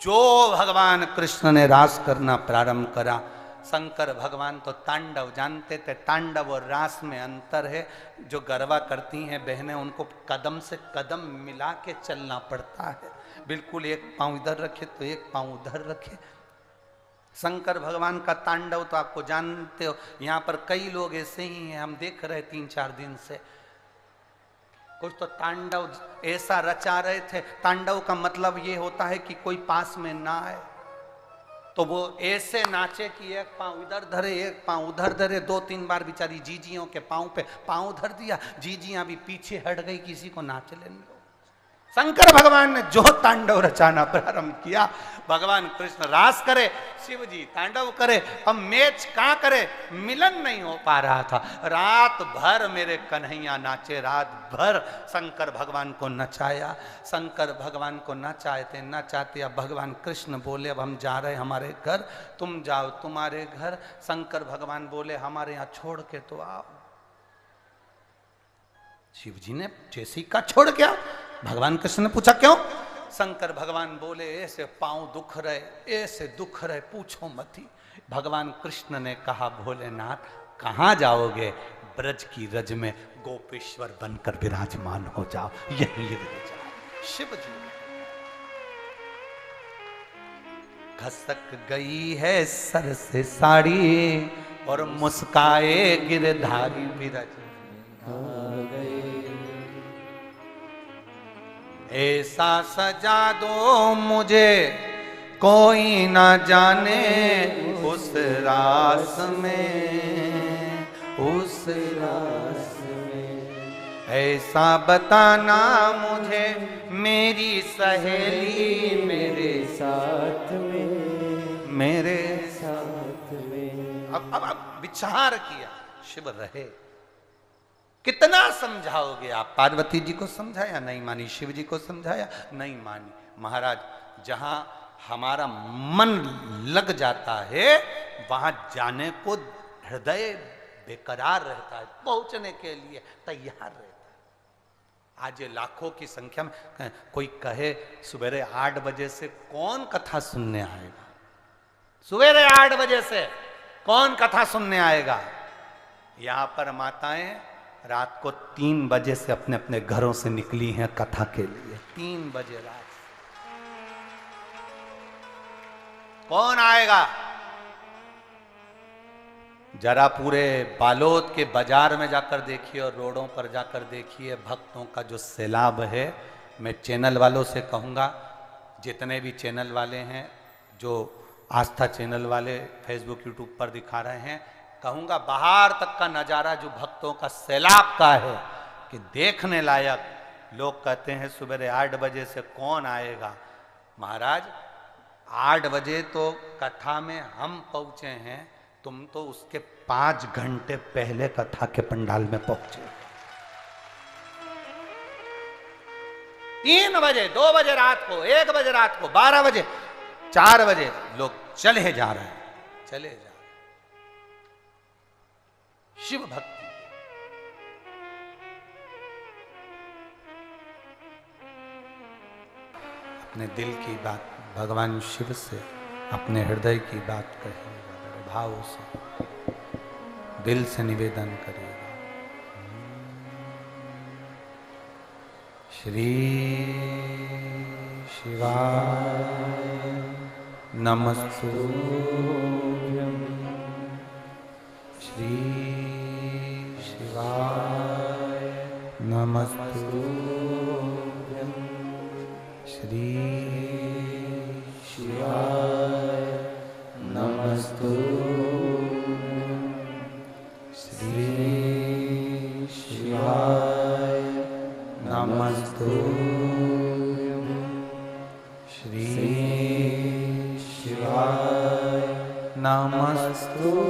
जो भगवान कृष्ण ने रास करना प्रारंभ करा, शंकर भगवान तो तांडव जानते थे। तांडव और रास में अंतर है। जो गरबा करती हैं बहनें, उनको कदम से कदम मिला के चलना पड़ता है, बिल्कुल एक पांव इधर रखे तो एक पांव उधर रखे। शंकर भगवान का तांडव तो आपको जानते हो, यहाँ पर कई लोग ऐसे ही हैं, हम देख रहे 3-4 दिन से। कुछ तो तांडव ऐसा रचा रहे थे, तांडव का मतलब ये होता है कि कोई पास में ना आए, तो वो ऐसे नाचे कि एक पांव इधर धरे एक पांव उधर धरे। 2-3 बार बेचारी जीजियों के पांव पे पांव धर दिया, जीजियां भी पीछे हट गई, किसी को नाच लेने दो। शंकर भगवान ने जो तांडव रचाना प्रारंभ किया, भगवान कृष्ण रास करे, शिव जी तांडव करे, अब मैच कहां करे, मिलन नहीं हो पा रहा था। रात भर मेरे कन्हैया नाचे, रात भर शंकर भगवान को नचाया। शंकर भगवान को नचाते नचाते अब भगवान कृष्ण बोले अब हम जा रहे हमारे घर, तुम जाओ तुम्हारे घर। शंकर भगवान बोले हमारे यहाँ छोड़ के तो आओ। शिव जी ने जैसे ही का छोड़ के आओ, भगवान कृष्ण ने पूछा क्यों? शंकर भगवान बोले ऐसे पांव दुख रहे, ऐसे दुख रहे, पूछो मत ही। भगवान कृष्ण ने कहा भोलेनाथ कहां जाओगे? ब्रज की रज में गोपेश्वर बनकर विराजमान हो जाओ, यहीं रह जाओ। शिव जी खसक गई है सर से साड़ी और मुस्काए गिरधारी विरज ऐसा सजा दो मुझे कोई ना जाने उस रास में, उस रास में। ऐसा बताना मुझे मेरी सहेली मेरे साथ में, मेरे साथ में। अब विचार किया, शिव रहे। कितना समझाओगे आप? पार्वती जी को समझाया नहीं मानी, शिव जी को समझाया नहीं मानी। महाराज जहां हमारा मन लग जाता है वहां जाने को हृदय बेकरार रहता है, पहुंचने के लिए तैयार रहता है। आज ये लाखों की संख्या में कोई कहे सवेरे 8 बजे से कौन कथा सुनने आएगा? सवेरे 8 बजे से कौन कथा सुनने आएगा? यहां पर माताएं रात को 3 बजे से अपने अपने घरों से निकली हैं कथा के लिए। 3 बजे रात। कौन आएगा? जरा पूरे बालोद के बाजार में जाकर देखिए और रोडों पर जाकर देखिए भक्तों का जो सैलाब है। मैं चैनल वालों से कहूँगा, जितने भी चैनल वाले हैं, जो आस्था चैनल वाले फेसबुक यूट्यूब पर दिखा रहे हैं, कहूँगा बाहर तक का नज़ारा जो भक्तों का सैलाब का है कि देखने लायक। लोग कहते हैं सुबह 8 बजे से कौन आएगा? महाराज 8 बजे तो कथा में हम पहुँचे हैं, तुम तो उसके 5 घंटे पहले कथा के पंडाल में पहुंचे। 3 बजे, 2 बजे रात को, 1 बजे रात को, 12 बजे, 4 बजे लोग चले जा रहे हैं, चले जा रहे हैं। शिव भक्ति अपने दिल की बात भगवान शिव से, अपने हृदय की बात कहिएगा, बड़े भाव से, दिल से निवेदन करिएगा। श्री शिवाय नमस्तुभ्यं। श्री शिवाय नमस्तुभ्यं। श्री शिवाय नमस्तुभ्यं। श्री शिवाय नमस्तुभ्यं। श्री शिवाय नमस्तुभ्यं।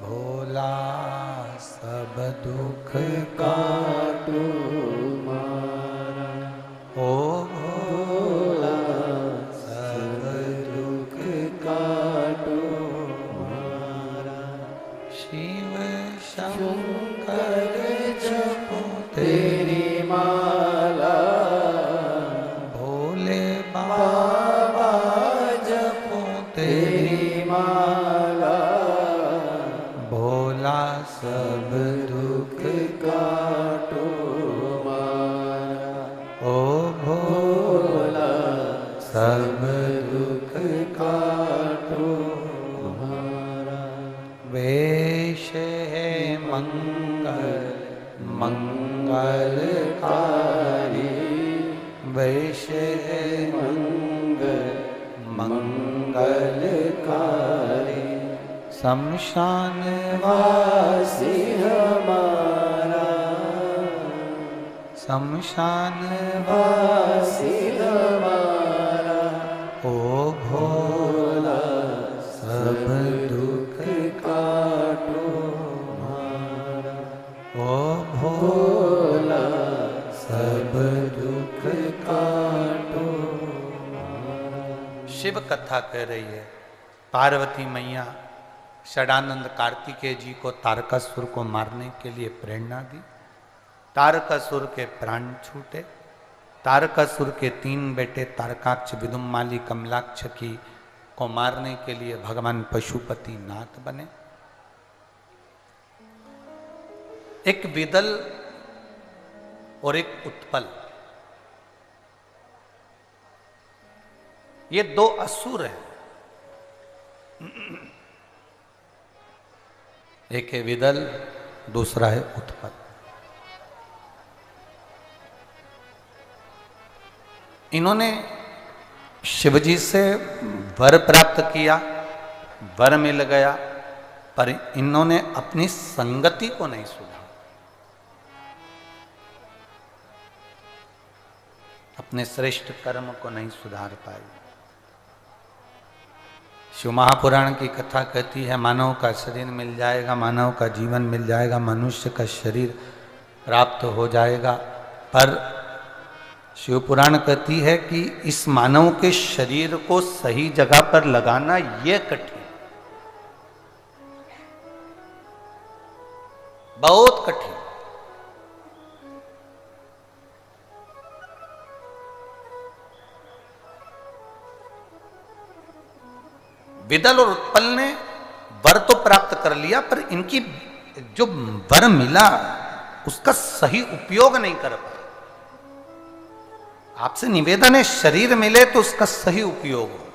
भोला सब दुख काटो मारा, ओ भोला सब दुख काटो मारा। शिव शंकर जपो तेरी माला, भोले बाबा जपो तेरी माला। भोला सब दुख काटो मारा, ओ भोला सब दुख काटो मारा। वेश है मंगल मंगलकारी, वेश है मंगल मंगलकारी। शमशान वासी हमारा, शमशान वासी हमारा। ओ भोला सब दुख काटो मारा, ओ भोला सब दुख काटो मारा। शिव कथा कह रही है, पार्वती मैया षडानंद कार्तिकेय जी को तारकासुर को मारने के लिए प्रेरणा दी। तारकासुर के प्राण छूटे। तारकासुर के 3 बेटे तारकाक्ष, विदुम्माली, कमलाक्ष की को मारने के लिए भगवान पशुपति नाथ बने। एक विदल और एक उत्पल, ये 2 असुर हैं। एक है विदल, दूसरा है उत्पल। इन्होंने शिवजी से वर प्राप्त किया, वर मिल गया, पर इन्होंने अपनी संगति को नहीं सुधारा, अपने श्रेष्ठ कर्म को नहीं सुधार पाए। शिव महापुराण की कथा कहती है, मानव का शरीर मिल जाएगा, मानव का जीवन मिल जाएगा, मनुष्य का शरीर प्राप्त हो जाएगा, पर शिव पुराण कहती है कि इस मानव के शरीर को सही जगह पर लगाना यह कठिन, बहुत कठिन। विदल और उत्पल ने वर तो प्राप्त कर लिया, पर इनकी जो वर मिला उसका सही उपयोग नहीं कर पाए। आपसे निवेदन है, शरीर मिले तो उसका सही उपयोग हो,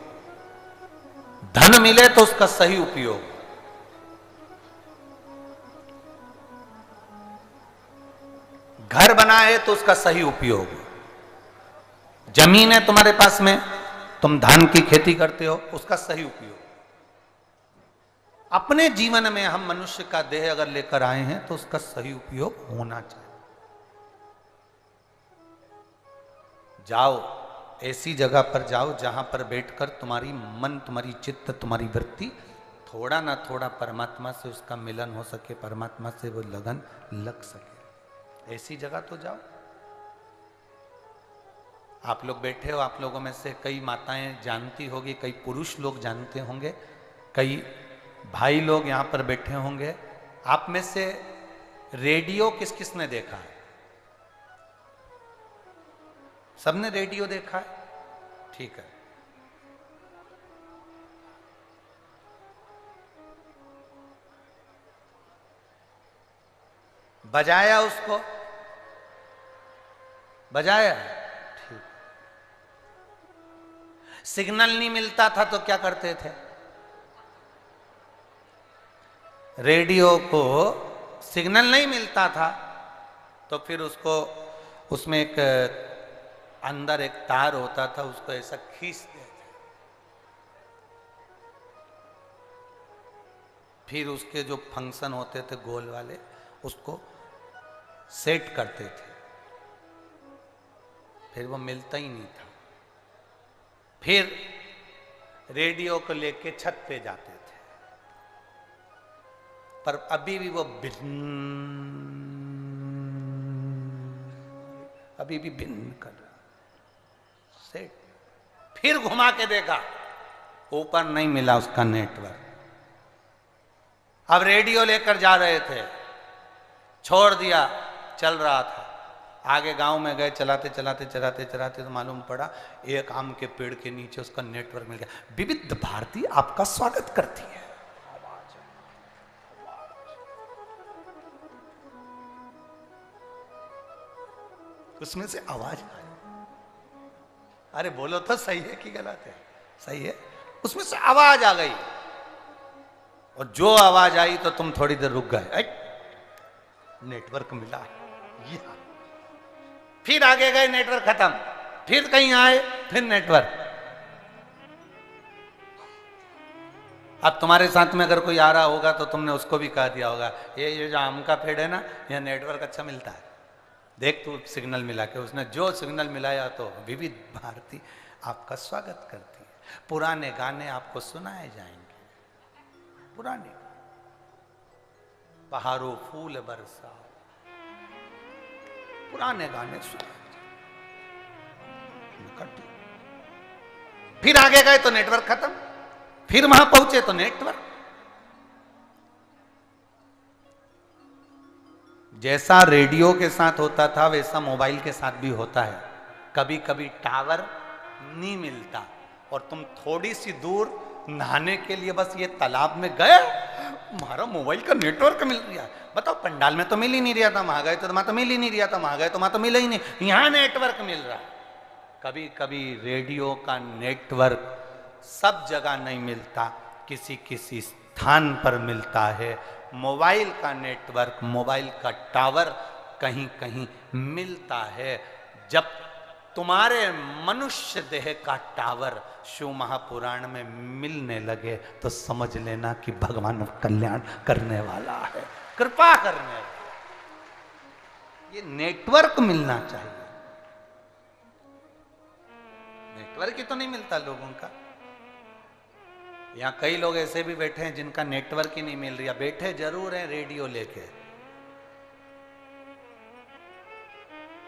धन मिले तो उसका सही उपयोग, घर बना है तो उसका सही उपयोग, जमीन है तुम्हारे पास में, तुम धान की खेती करते हो, उसका सही उपयोग। अपने जीवन में हम मनुष्य का देह अगर लेकर आए हैं तो उसका सही उपयोग होना चाहिए। जाओ ऐसी जगह पर जाओ जहां पर बैठकर तुम्हारी मन, तुम्हारी चित्त, तुम्हारी वृत्ति थोड़ा ना थोड़ा परमात्मा से उसका मिलन हो सके, परमात्मा से वो लगन लग सके। ऐसी जगह तो जाओ। आप लोग बैठे हो, आप लोगों में से कई माताएं जानती होगी, कई पुरुष लोग जानते होंगे, कई भाई लोग यहां पर बैठे होंगे। आप में से रेडियो किस किस ने देखा है? सबने रेडियो देखा है? ठीक है। बजाया उसको? बजाया? ठीक। सिग्नल नहीं मिलता था तो क्या करते थे? रेडियो को सिग्नल नहीं मिलता था तो फिर उसको, उसमें एक अंदर एक तार होता था, उसको ऐसा खींचते थे, फिर उसके जो फंक्शन होते थे गोल वाले, उसको सेट करते थे, फिर वो मिलता ही नहीं था। फिर रेडियो को लेके छत पे जाते थे, पर अभी भी वो अभी भी भिन्न कर रहा। सेट। फिर घुमा के देखा, ऊपर नहीं मिला उसका नेटवर्क। अब रेडियो लेकर जा रहे थे, छोड़ दिया, चल रहा था, आगे गांव में गए, चलाते चलाते चलाते चलाते तो मालूम पड़ा एक आम के पेड़ के नीचे उसका नेटवर्क मिल गया। विविध भारती आपका स्वागत करती है। उसमें से आवाज आई। अरे बोलो तो, सही है कि गलत है? सही है। उसमें से आवाज आ गई, और जो आवाज आई तो तुम थोड़ी देर रुक गए, नेटवर्क मिला। फिर आगे गए, नेटवर्क खत्म, फिर कहीं आए, फिर नेटवर्क। अब तुम्हारे साथ में अगर कोई आ रहा होगा तो तुमने उसको भी कह दिया होगा, ये जो आम का पेड़ है ना, यह नेटवर्क अच्छा मिलता है, देख तू सिग्नल मिला के। उसने जो सिग्नल मिलाया तो विविध भारती आपका स्वागत करती है। पुराने गाने आपको सुनाए जाएंगे, पुराने बहारों फूल बरसा, पुराने गाने सुनाए। फिर आगे गए तो नेटवर्क खत्म, फिर वहां पहुंचे तो नेटवर्क। जैसा रेडियो के साथ होता था वैसा मोबाइल के साथ भी होता है। कभी कभी टावर नहीं मिलता और तुम थोड़ी सी दूर नहाने के लिए बस ये तालाब में गए, हमारा मोबाइल का नेटवर्क मिल रहा है। बताओ, पंडाल में तो मिल ही नहीं रहा था, वहां गए तो वहां तो मिल ही नहीं रहा था, वहां गए तो वहां तो मिला ही नहीं, यहां नेटवर्क मिल रहा है। कभी कभी रेडियो का नेटवर्क सब जगह नहीं मिलता, किसी किसी स्थान पर मिलता है। मोबाइल का नेटवर्क, मोबाइल का टावर कहीं कहीं मिलता है। जब तुम्हारे मनुष्य देह का टावर शिव महापुराण में मिलने लगे तो समझ लेना कि भगवान कल्याण करने वाला है, कृपा करने वाला। ये नेटवर्क मिलना चाहिए। नेटवर्क ही तो नहीं मिलता लोगों का। यहां कई लोग ऐसे भी बैठे हैं जिनका नेटवर्क ही नहीं मिल रहा, बैठे जरूर हैं रेडियो लेके,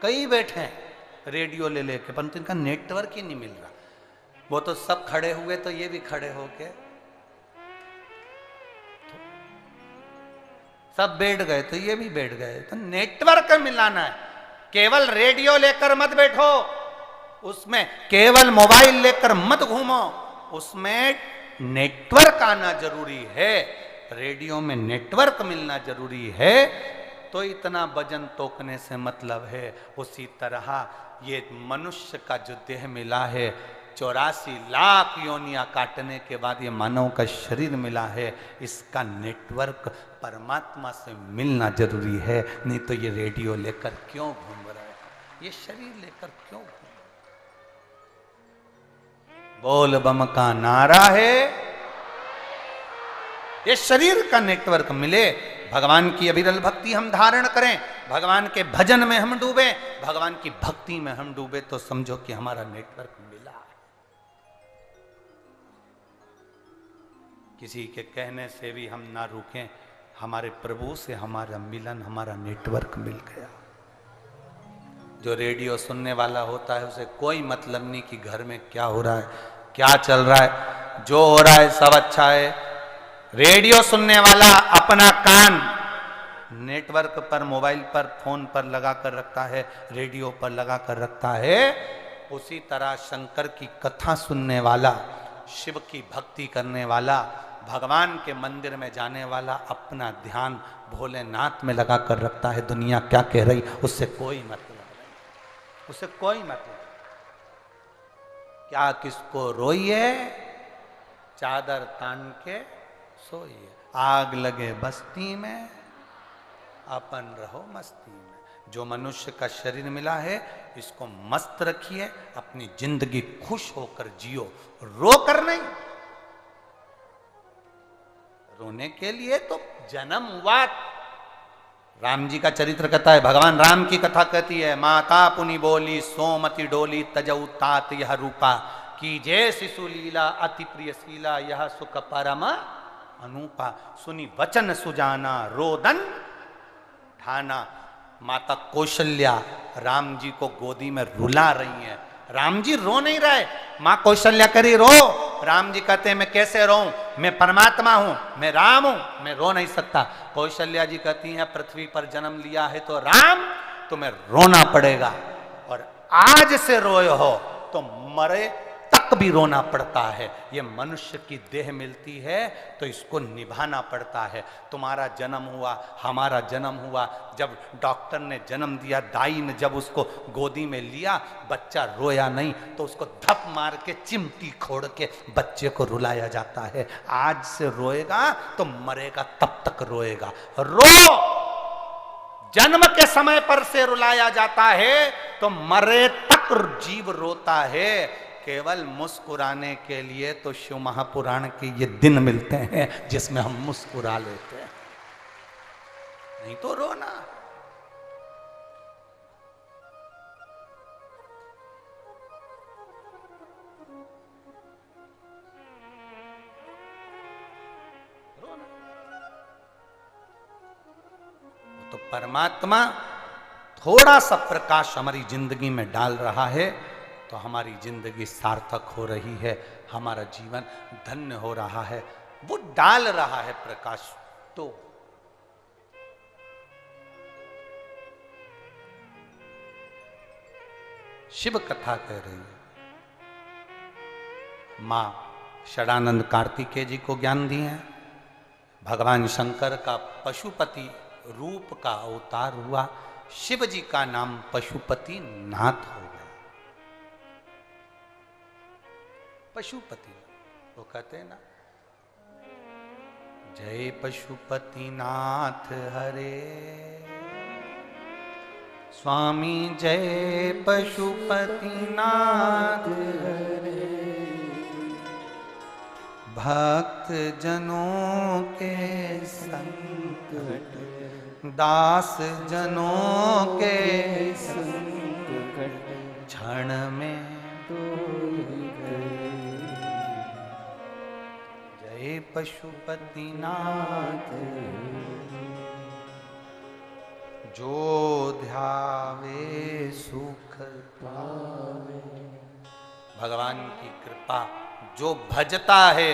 कई बैठे हैं रेडियो ले लेके, परंतु इनका नेटवर्क ही नहीं मिल रहा। वो तो सब खड़े हुए तो ये भी खड़े होके, सब बैठ गए तो ये भी बैठ गए। तो नेटवर्क मिलाना है। केवल रेडियो लेकर मत बैठो, उसमें केवल मोबाइल लेकर मत घूमो, उसमें नेटवर्क आना जरूरी है। रेडियो में नेटवर्क मिलना जरूरी है। तो इतना वजन तोकने से मतलब है। उसी तरह ये मनुष्य का जो देह मिला है, 84 लाख योनियां काटने के बाद ये मानव का शरीर मिला है, इसका नेटवर्क परमात्मा से मिलना जरूरी है। नहीं तो ये रेडियो लेकर क्यों घूम रहा है, ये शरीर लेकर क्यों घूम? बोल बम का नारा है, ये शरीर का नेटवर्क मिले, भगवान की अविरल भक्ति हम धारण करें, भगवान के भजन में हम डूबे, भगवान की भक्ति में हम डूबे, तो समझो कि हमारा नेटवर्क मिला है। किसी के कहने से भी हम ना रुकें, हमारे प्रभु से हमारा मिलन, हमारा नेटवर्क मिल गया। जो रेडियो सुनने वाला होता है उसे कोई मतलब नहीं कि घर में क्या हो रहा है, क्या चल रहा है, जो हो रहा है सब अच्छा है। रेडियो सुनने वाला अपना कान नेटवर्क पर, मोबाइल पर, फोन पर लगा कर रखता है, रेडियो पर लगा कर रखता है। उसी तरह शंकर की कथा सुनने वाला, शिव की भक्ति करने वाला, भगवान के मंदिर में जाने वाला अपना ध्यान भोलेनाथ में लगा कर रखता है। दुनिया क्या कह रही उससे कोई मतलब नहीं, उससे कोई मतलब। क्या किसको रोइए, चादर तान के सोइए, आग लगे बस्ती में, अपन रहो मस्ती में। जो मनुष्य का शरीर मिला है इसको मस्त रखिए, अपनी जिंदगी खुश होकर जियो, रोकर नहीं। रोने के लिए तो जन्म हुआ। राम जी का चरित्र कहता है, भगवान राम की कथा कहती है, माता पुनि बोली सोमति डोली तजऊ तात यह रूपा, की जय शिशु लीला अति प्रिय शीला, यह सुख परम अनूपा, सुनी वचन सुजाना रोदन ठाना। माता कौशल्या राम जी को गोदी में रुला रही हैं। राम जी रो नहीं रहे, मां कौशल्या करी रो। राम जी कहते हैं मैं कैसे रोऊं, मैं परमात्मा हूं, मैं राम हूं, मैं रो नहीं सकता। कौशल्या जी कहती हैं पृथ्वी पर जन्म लिया है तो राम तुम्हें रोना पड़ेगा, और आज से रोए हो तो मरे तक भी रोना पड़ता है। ये मनुष्य की देह मिलती है तो इसको निभाना पड़ता है। तुम्हारा जन्म हुआ, हमारा जन्म हुआ, जब डॉक्टर ने जन्म दिया, दाई ने जब उसको गोदी में लिया, बच्चा रोया नहीं तो उसको धप मार के चिमटी खोड़ के बच्चे को रुलाया जाता है। आज से रोएगा तो मरेगा तब तक रोएगा। रो, जन्म के समय पर से रुलाया जाता है तो मरे तक जीव रोता है। केवल मुस्कुराने के लिए तो शिव महापुराण के ये दिन मिलते हैं जिसमें हम मुस्कुरा लेते हैं, नहीं तो रोना। तो परमात्मा थोड़ा सा प्रकाश हमारी जिंदगी में डाल रहा है तो हमारी जिंदगी सार्थक हो रही है, हमारा जीवन धन्य हो रहा है। वो डाल रहा है प्रकाश। तो शिव कथा कह रही है, मां षडानंद कार्तिकेय जी को ज्ञान दिए हैं। भगवान शंकर का पशुपति रूप का अवतार हुआ, शिव जी का नाम पशुपति नाथ हो गया। पशुपति, वो कहते हैं ना, जय पशुपति नाथ हरे, स्वामी जय पशुपति नाथ हरे, भक्त जनों के संकट, दास जनों के संकट, क्षण में जय पशुपति नाथ, जो ध्यावे सुख पावे। भगवान की कृपा, जो भजता है,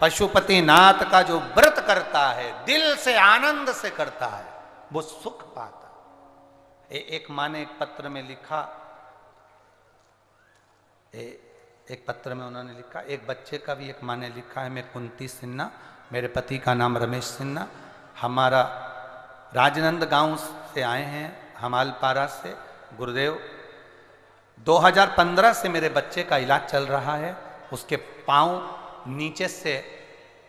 पशुपति नाथ का जो व्रत करता है, दिल से आनंद से करता है, वो सुख पाता। एक माँ ने एक पत्र में लिखा, एक पत्र में उन्होंने लिखा, एक बच्चे का भी एक माँ ने लिखा है, मैं कुंती सिन्हा, मेरे पति का नाम रमेश सिन्हा, हमारा राजनंद गांव से आए हैं, हमालपारा से। गुरुदेव 2015 से मेरे बच्चे का इलाज चल रहा है। उसके पाँव नीचे से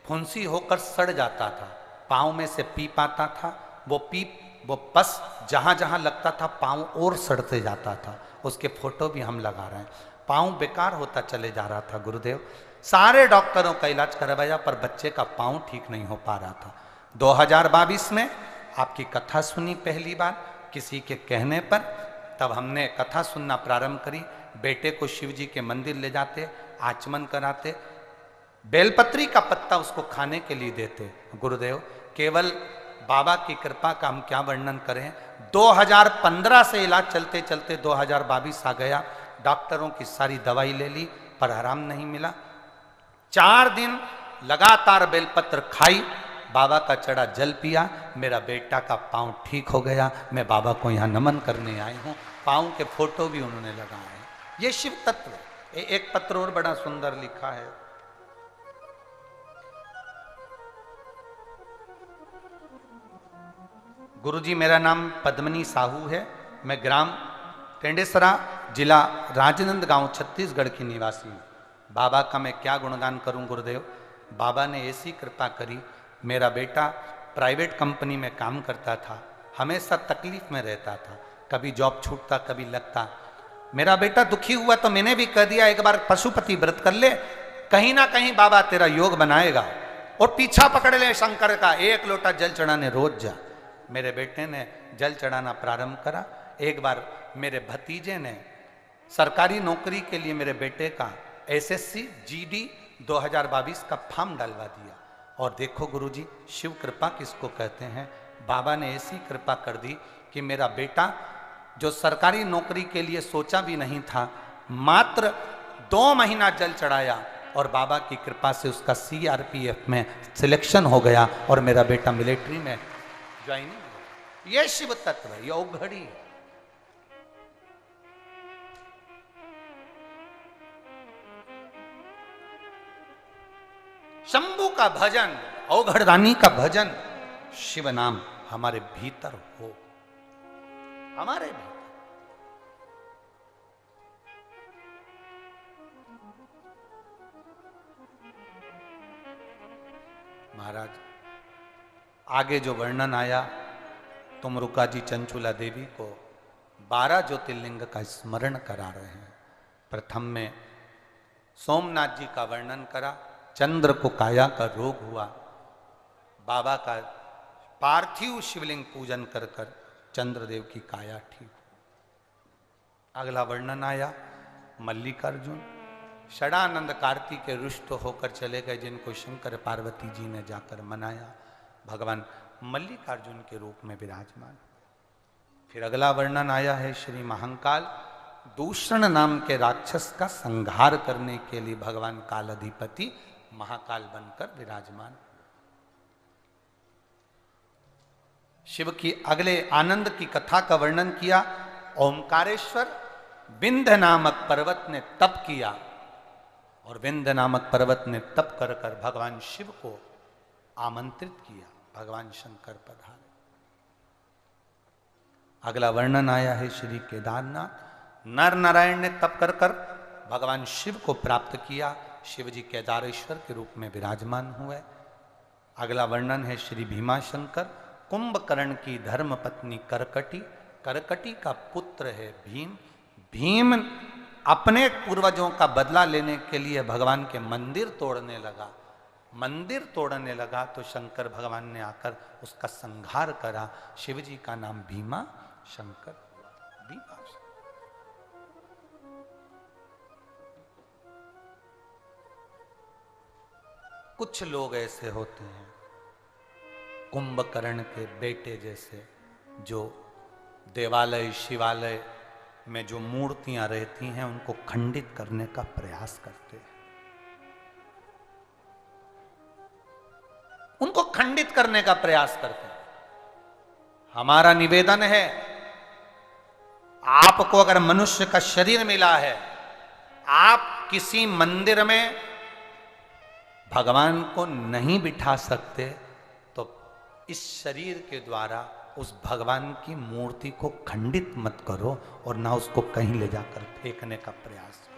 फुंसी होकर सड़ जाता था, पाँव में से पीप आता था, वो पस जहाँ जहाँ लगता था पाँव और सड़ते जाता था। उसके फोटो भी हम लगा रहे हैं। पाँव बेकार होता चले जा रहा था गुरुदेव। सारे डॉक्टरों का इलाज करवाया पर बच्चे का पाँव ठीक नहीं हो पा रहा था। 2022 में आपकी कथा सुनी पहली बार किसी के कहने पर, तब हमने कथा सुनना प्रारंभ करी। बेटे को शिव जी के मंदिर ले जाते, आचमन कराते, बेलपत्री का पत्ता उसको खाने के लिए देते। गुरुदेव केवल बाबा की कृपा का हम क्या वर्णन करें। 2015 से इलाज चलते चलते 2022 आ गया। डॉक्टरों की सारी दवाई ले ली पर आराम नहीं मिला। 4 दिन लगातार बेलपत्र खाई, बाबा का चढ़ा जल पिया, मेरा बेटा का पाँव ठीक हो गया। मैं बाबा को यहाँ नमन करने आई हूँ। पाँव के फोटो भी उन्होंने लगाए हैं। ये शिव तत्व है। एक पत्र और बड़ा सुंदर लिखा है। गुरुजी मेरा नाम पद्मनी साहू है। मैं ग्राम टेंडेसरा, जिला राजनंद गांव, छत्तीसगढ़ की निवासी हूँ। बाबा का मैं क्या गुणगान करूं गुरुदेव। बाबा ने ऐसी कृपा करी। मेरा बेटा प्राइवेट कंपनी में काम करता था, हमेशा तकलीफ में रहता था, कभी जॉब छूटता कभी लगता। मेरा बेटा दुखी हुआ तो मैंने भी कह दिया एक बार पशुपति व्रत कर ले, कहीं ना कहीं बाबा तेरा योग बनाएगा। और पीछा पकड़ ले शंकर का, 1 लोटा जल चढ़ाने रोज जा। मेरे बेटे ने जल चढ़ाना प्रारंभ करा। एक बार मेरे भतीजे ने सरकारी नौकरी के लिए मेरे बेटे का SSC GD 2022 का फॉर्म डलवा दिया। और देखो गुरुजी, शिव कृपा किसको कहते हैं। बाबा ने ऐसी कृपा कर दी कि मेरा बेटा जो सरकारी नौकरी के लिए सोचा भी नहीं था, मात्र 2 महीना जल चढ़ाया और बाबा की कृपा से उसका CRPF में सिलेक्शन हो गया और मेरा बेटा मिलिट्री में ज्वाइनिंग हुआ। यह शिव तत्व है, यह औघड़ी है। शंभू का भजन, औघड़दानी का भजन, शिव नाम हमारे भीतर हो, हमारे भीतर। महाराज आगे जो वर्णन आया, तुमरुका जी चंचुला देवी को 12 ज्योतिर्लिंग का स्मरण करा रहे हैं। प्रथम में सोमनाथ जी का वर्णन करा। चंद्र को काया का रोग हुआ, बाबा का पार्थिव शिवलिंग पूजन कर कर चंद्रदेव की काया ठीक। अगला वर्णन आया मल्लिकार्जुन, षडानंद कार्तिक के रुष्ट होकर चले गए, जिनको शंकर पार्वती जी ने जाकर मनाया। भगवान मल्लिकार्जुन के रूप में विराजमान। फिर अगला वर्णन आया है श्री महाकाल, दूषण नाम के राक्षस का संहार करने के लिए भगवान कालाधिपति महाकाल बनकर विराजमान। शिव की अगले आनंद की कथा का वर्णन किया। ओंकारेश्वर विंध्य नामक पर्वत ने तप किया और विंध्य नामक पर्वत ने तप कर कर भगवान शिव को आमंत्रित किया। भगवान शंकर पधारे। अगला वर्णन आया है श्री केदारनाथ, नर नारायण ने तप कर कर भगवान शिव को प्राप्त किया। शिव जी केदारेश्वर के रूप में विराजमान हुए। अगला वर्णन है श्री भीमाशंकर, कुंभकर्ण की धर्म पत्नी करकटी, करकटी का पुत्र है भीम। भीम अपने पूर्वजों का बदला लेने के लिए भगवान के मंदिर तोड़ने लगा। मंदिर तोड़ने लगा तो शंकर भगवान ने आकर उसका संहार करा। शिव जी का नाम भीमा शंकर हुआ। भीमा शंकर। कुछ लोग ऐसे होते हैं कुंभकर्ण के बेटे जैसे, जो देवालय शिवालय में जो मूर्तियां रहती हैं उनको खंडित करने का प्रयास करते हैं। उनको खंडित करने का प्रयास करते हैं। हमारा निवेदन है, आपको अगर मनुष्य का शरीर मिला है, आप किसी मंदिर में भगवान को नहीं बिठा सकते, तो इस शरीर के द्वारा उस भगवान की मूर्ति को खंडित मत करो और ना उसको कहीं ले जाकर फेंकने का प्रयास करो।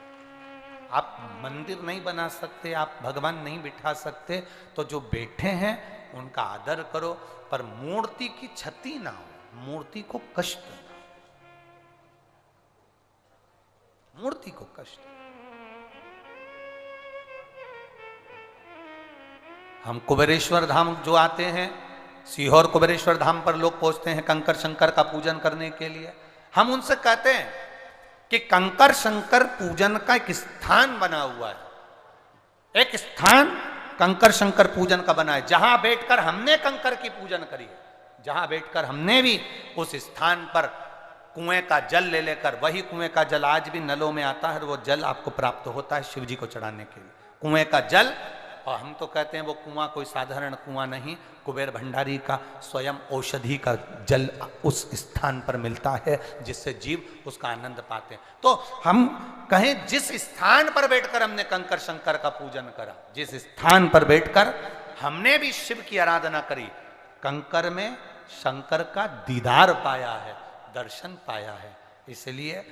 आप मंदिर नहीं बना सकते, आप भगवान नहीं बिठा सकते, तो जो बैठे हैं उनका आदर करो, पर मूर्ति की क्षति ना हो, मूर्ति को कष्ट ना हो, मूर्ति को कष्ट। हम कुबेरेश्वर धाम जो आते हैं, सीहोर कुबेरेश्वर धाम पर लोग पहुंचते हैं कंकर शंकर का पूजन करने के लिए। हम उनसे कहते हैं कि कंकर शंकर पूजन का एक स्थान बना हुआ है, एक स्थान कंकर शंकर पूजन का बना है, जहां बैठकर हमने कंकर की पूजन करी है, जहां बैठकर हमने भी उस स्थान पर कुएं का जल ले लेकर, वही कुएं का जल आज भी नलों में आता है, वो जल आपको प्राप्त होता है शिव जी को चढ़ाने के लिए, कुएं का जल। और हम तो कहते हैं वो कुआं कोई साधारण कुआं नहीं, कुबेर भंडारी का स्वयं औषधि का जल उस स्थान पर मिलता है, जिससे जीव उसका आनंद पाते हैं। तो हम कहें जिस स्थान पर बैठकर हमने कंकर शंकर का पूजन करा, जिस स्थान पर बैठकर हमने भी शिव की आराधना करी, कंकर में शंकर का दीदार पाया है, दर्शन पाया है। इसलिए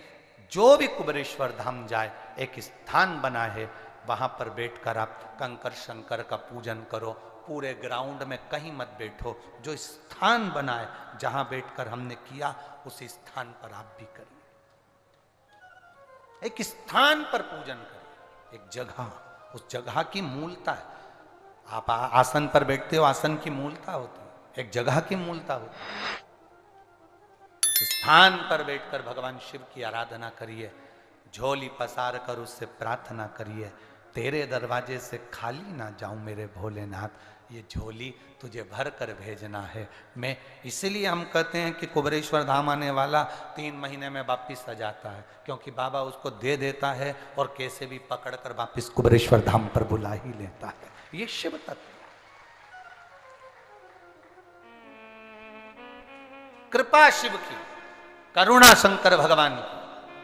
जो भी कुबेरेश्वर धाम जाए, एक स्थान बना है, वहां पर बैठकर आप कंकर शंकर का पूजन करो। पूरे ग्राउंड में कहीं मत बैठो, जो स्थान बना है जहां बैठकर हमने किया, उस स्थान पर आप भी करिए। एक स्थान पर पूजन करिए, एक जगह, उस जगह की मूलता है। आप आसन पर बैठते हो, आसन की मूलता होती है, एक जगह की मूलता होती है। उस स्थान पर बैठकर भगवान शिव की आराधना करिए, झोली पसार कर उससे प्रार्थना करिए, तेरे दरवाजे से खाली ना जाऊं मेरे भोलेनाथ, ये झोली तुझे भर कर भेजना है। मैं इसीलिए हम कहते हैं कि कुबेरेश्वर धाम आने वाला 3 महीने में वापिस आ जाता है, क्योंकि बाबा उसको दे देता है और कैसे भी पकड़ कर वापिस कुबेरेश्वर धाम पर बुला ही लेता है। ये शिव तत्व, कृपा शिव की, करुणा शंकर भगवान की।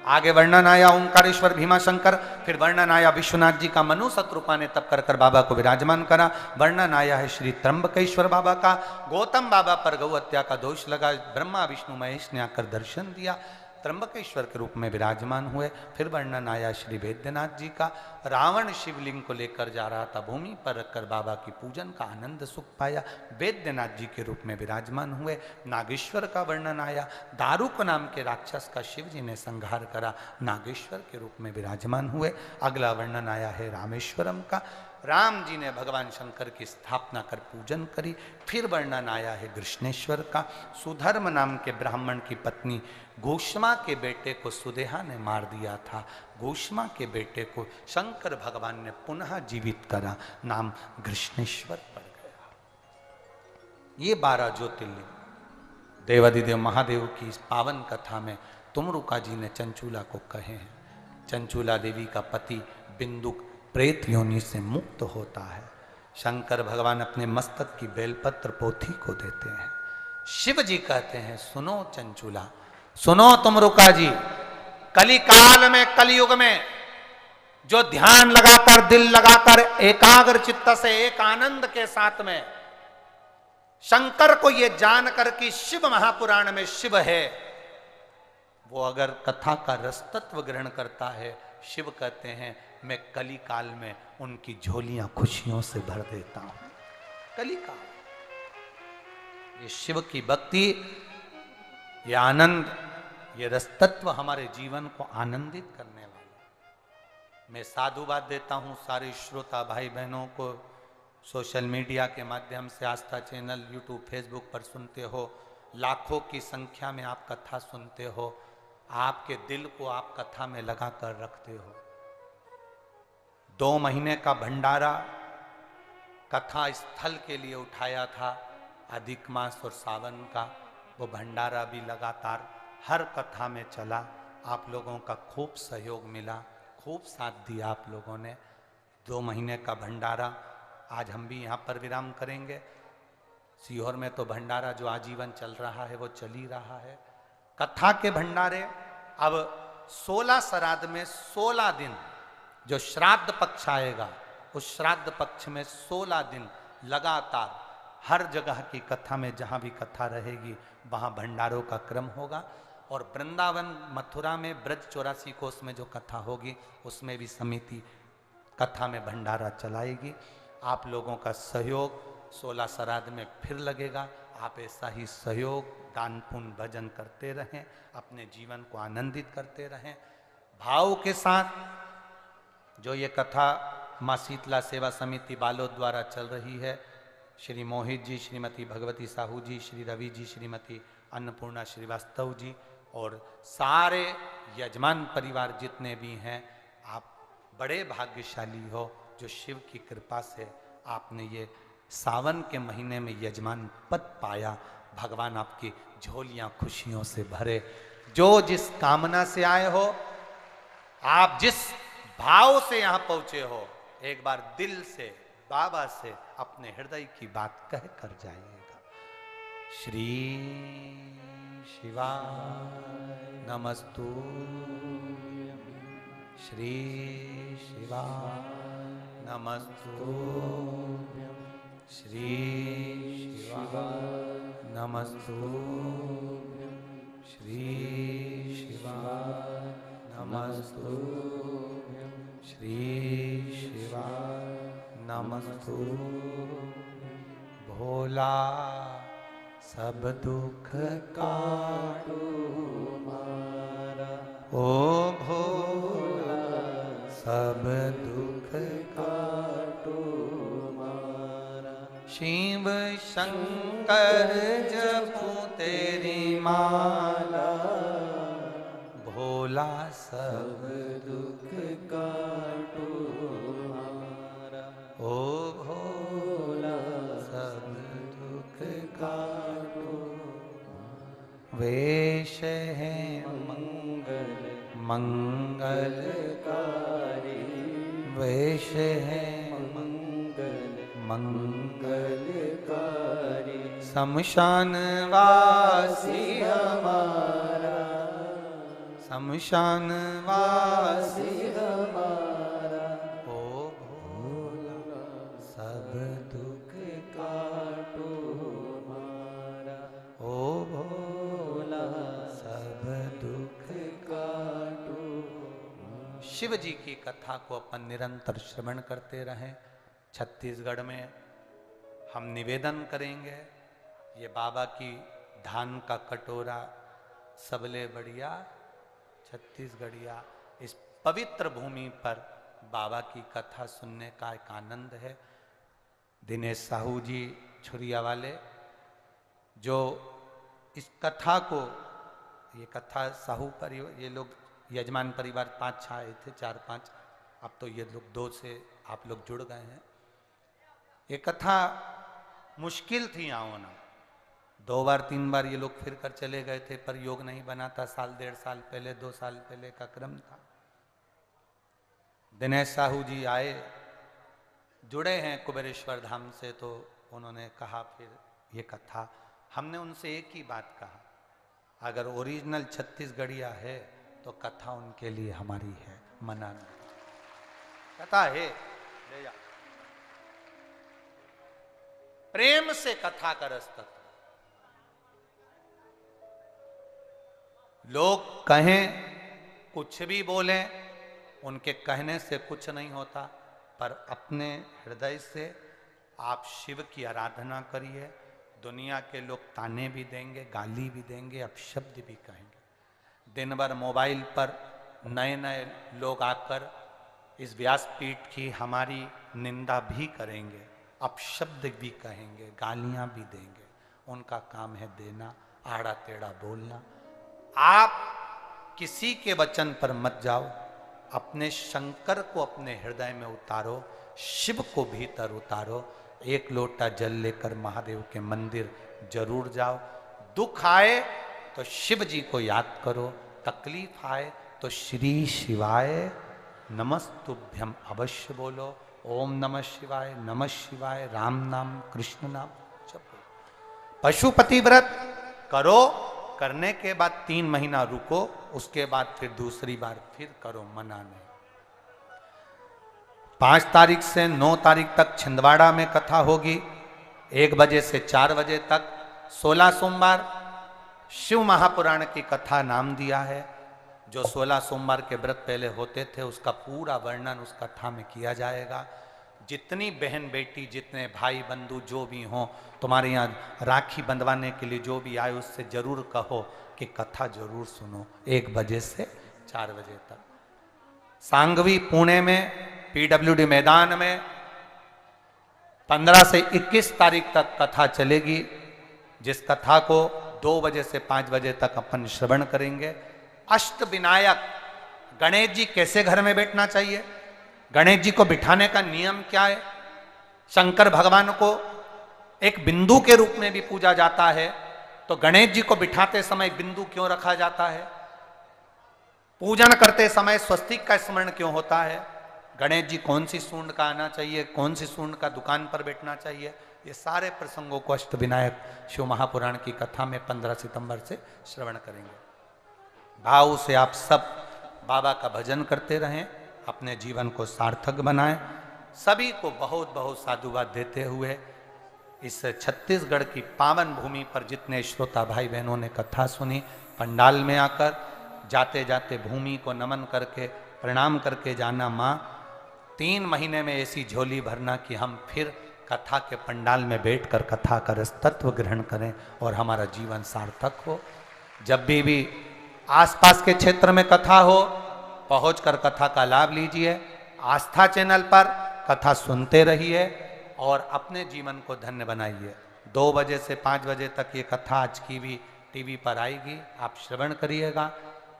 आगे वर्णन आया ओंकारेश्वर भीमा शंकर, फिर वर्णन आया विश्वनाथ जी का, मनु शत्रुपा ने तप कर कर बाबा को विराजमान करा। वर्णन आया है श्री त्र्यंबकेश्वर बाबा का, गौतम बाबा पर गौ हत्या का दोष लगा, ब्रह्मा विष्णु महेश ने आकर दर्शन दिया, त्र्यंबकेश्वर के रूप में विराजमान हुए। फिर वर्णन आया श्री वैद्यनाथ जी का, रावण शिवलिंग को लेकर जा रहा था, भूमि पर रखकर बाबा की पूजन का आनंद सुख पाया, वैद्यनाथ जी के रूप में विराजमान हुए। नागेश्वर का वर्णन आया, दारुक नाम के राक्षस का शिव जी ने संहार करा, नागेश्वर के रूप में विराजमान हुए। अगला वर्णन आया है रामेश्वरम का, राम जी ने भगवान शंकर की स्थापना कर पूजन करी। फिर वर्णन आया है कृष्णेश्वर का, सुधर्म नाम के ब्राह्मण की पत्नी घोषमा के बेटे को सुदेहा ने मार दिया था, घोषमा के बेटे को शंकर भगवान ने पुनः जीवित करा, नाम कृष्णेश्वर पड़ गया। ये 12 ज्योतिर्लिंग देवादिदेव महादेव की इस पावन कथा में तुमरुका जी ने चंचूला को कहे हैं। चंचूला देवी का पति बिंदुक प्रेत योनि से मुक्त होता है, शंकर भगवान अपने मस्तक की बेलपत्र पोथी को देते हैं। शिव जी कहते हैं, सुनो चंचूला, सुनो तुमरुका जी, कलिकाल में, कलयुग में जो ध्यान लगाकर, दिल लगाकर, एकाग्र चित्त से, एक आनंद के साथ में शंकर को ये जानकर कि शिव महापुराण में शिव है, वो अगर कथा का रसतत्व ग्रहण करता है, शिव कहते हैं मैं कली काल में उनकी झोलियां खुशियों से भर देता हूं। कली काल, ये शिव की भक्ति, ये आनंद, ये रसतत्व हमारे जीवन को आनंदित करने वाला। मैं साधुवाद देता हूं सारे श्रोता भाई बहनों को, सोशल मीडिया के माध्यम से, आस्था चैनल, यूट्यूब, फेसबुक पर सुनते हो, लाखों की संख्या में आप कथा सुनते हो, आपके दिल को आप कथा में लगा कर रखते हो। 2 महीने का भंडारा कथा स्थल के लिए उठाया था, अधिक मास और सावन का, वो भंडारा भी लगातार हर कथा में चला। आप लोगों का खूब सहयोग मिला, खूब साथ दिया आप लोगों ने। 2 महीने का भंडारा, आज हम भी यहाँ पर विराम करेंगे। सीहोर में तो भंडारा जो आजीवन चल रहा है वो चल ही रहा है। कथा के भंडारे अब 16 श्राद्ध में 16 दिन, जो श्राद्ध पक्ष आएगा उस श्राद्ध पक्ष में 16 दिन लगातार हर जगह की कथा में जहाँ भी कथा रहेगी वहाँ भंडारों का क्रम होगा। और वृंदावन मथुरा में ब्रज 84 कोस में जो कथा होगी उसमें भी समिति कथा में भंडारा चलाएगी। आप लोगों का सहयोग 16 श्राद्ध में फिर लगेगा। आप ऐसा ही सहयोग दान पुण्य भजन करते रहें, अपने जीवन को आनंदित करते रहें भाव के साथ। जो ये कथा माँ शीतला सेवा समिति बालोद द्वारा चल रही है, श्री मोहित जी, श्रीमती भगवती साहू जी, श्री रवि जी, श्रीमती अन्नपूर्णा श्रीवास्तव जी और सारे यजमान परिवार जितने भी हैं, आप बड़े भाग्यशाली हो जो शिव की कृपा से आपने ये सावन के महीने में यजमान पद पाया। भगवान आपकी झोलियां खुशियों से भरे। जो जिस कामना से आए हो, आप जिस भाव से यहां पहुंचे हो, एक बार दिल से बाबा से अपने हृदय की बात कह कर जाइएगा। श्री शिवाय नमस्तु, श्री शिवाय नमस्तु, श्री शिवाय नमस्तु, श्री शिवाय नमस्तु, श्री शिवाय नमस्तु। भोला सब दुख काटो मारा, ओ भोला सब दुख काटो मारा। शिव शंकर जपू तेरी माला, भोला सब दुख काटो मारा, ओ भोला सब दुख काटो। वेश है मंगल मंगलकारी, वेश है मंगलकारी। शमशान वासी हमारा, शमशान वासी हमारा, ओ भोला सब दुख काटो मारा, ओ भोला सब दुख काटो। शिव जी की कथा को अपन निरंतर श्रवण करते रहें। छत्तीसगढ़ में हम निवेदन करेंगे, ये बाबा की धान का कटोरा सबले बढ़िया छत्तीसगढ़िया। इस पवित्र भूमि पर बाबा की कथा सुनने का एक आनंद है। दिनेश साहू जी छुरिया वाले, जो इस कथा को, ये कथा साहू परिवार, ये लोग यजमान परिवार 5-6 आए थे, 4-5, अब तो ये लोग 2 से आप लोग जुड़ गए हैं। ये कथा मुश्किल थी आना, 2 बार 3 बार ये लोग फिर कर चले गए थे, पर योग नहीं बना था। 1.5 साल पहले, 2 साल पहले का क्रम था। दिनेश साहू जी आए, जुड़े हैं कुबेरेश्वर धाम से, तो उन्होंने कहा फिर ये कथा, हमने उनसे एक ही बात कहा, अगर ओरिजिनल छत्तीसगढ़िया है तो कथा उनके लिए हमारी है, मना नहीं। कथा है, ले जा। प्रेम से कथा का रस। लोग कहें कुछ भी बोलें, उनके कहने से कुछ नहीं होता, पर अपने हृदय से आप शिव की आराधना करिए। दुनिया के लोग ताने भी देंगे, गाली भी देंगे, अपशब्द भी कहेंगे। दिन भर मोबाइल पर नए नए लोग आकर इस व्यासपीठ की हमारी निंदा भी करेंगे, अपशब्द भी कहेंगे, गालियां भी देंगे। उनका काम है देना, आड़ा टेढ़ा बोलना। आप किसी के वचन पर मत जाओ, अपने शंकर को अपने हृदय में उतारो, शिव को भीतर उतारो। एक लोटा जल लेकर महादेव के मंदिर जरूर जाओ। दुख आए तो शिव जी को याद करो, तकलीफ आए तो श्री शिवाय नमस्तुभ्यम अवश्य बोलो। ओम नमः शिवाय, नमः शिवाय, राम नाम, कृष्ण नाम जपो। पशुपति व्रत करो, करने के बाद 3 महीना रुको, उसके बाद फिर दूसरी बार फिर करो, मना नहीं। 5 तारीख से 9 तारीख तक छिंदवाड़ा में कथा होगी। 1 बजे से 4 बजे तक 16 सोमवार शिव महापुराण की कथा नाम दिया है। जो 16 सोमवार के व्रत पहले होते थे उसका पूरा वर्णन उस कथा में किया जाएगा। जितनी बहन बेटी, जितने भाई बंधु जो भी हों, तुम्हारे यहाँ राखी बंधवाने के लिए जो भी आए उससे जरूर कहो कि कथा जरूर सुनो 1 बजे से 4 बजे तक। सांगवी पुणे में PWD मैदान में 15 से 21 तारीख तक कथा चलेगी, जिस कथा को 2 बजे से 5 बजे तक अपन श्रवण करेंगे। अष्ट विनायक गणेश जी कैसे घर में बैठना चाहिए, गणेश जी को बिठाने का नियम क्या है, शंकर भगवान को एक बिंदु के रूप में भी पूजा जाता है, तो गणेश जी को बिठाते समय बिंदु क्यों रखा जाता है, पूजन करते समय स्वस्तिक का स्मरण क्यों होता है, गणेश जी कौन सी सूंड का आना चाहिए, कौन सी सूंड का दुकान पर बैठना चाहिए, ये सारे प्रसंगों को अष्ट विनायक शिव महापुराण की कथा में 15 सितंबर से श्रवण करेंगे। भाव से आप सब बाबा का भजन करते रहें, अपने जीवन को सार्थक बनाएं। सभी को बहुत बहुत साधुवाद देते हुए इस छत्तीसगढ़ की पावन भूमि पर जितने श्रोता भाई बहनों ने कथा सुनी, पंडाल में आकर जाते जाते भूमि को नमन करके प्रणाम करके जाना, माँ 3 महीने में ऐसी झोली भरना कि हम फिर कथा के पंडाल में बैठकर कथा का रस तत्व ग्रहण करें और हमारा जीवन सार्थक हो। जब भी आसपास के क्षेत्र में कथा हो, पहुंचकर कथा का लाभ लीजिए। आस्था चैनल पर कथा सुनते रहिए और अपने जीवन को धन्य बनाइए। 2 बजे से 5 बजे तक ये कथा आज की भी टीवी पर आएगी, आप श्रवण करिएगा।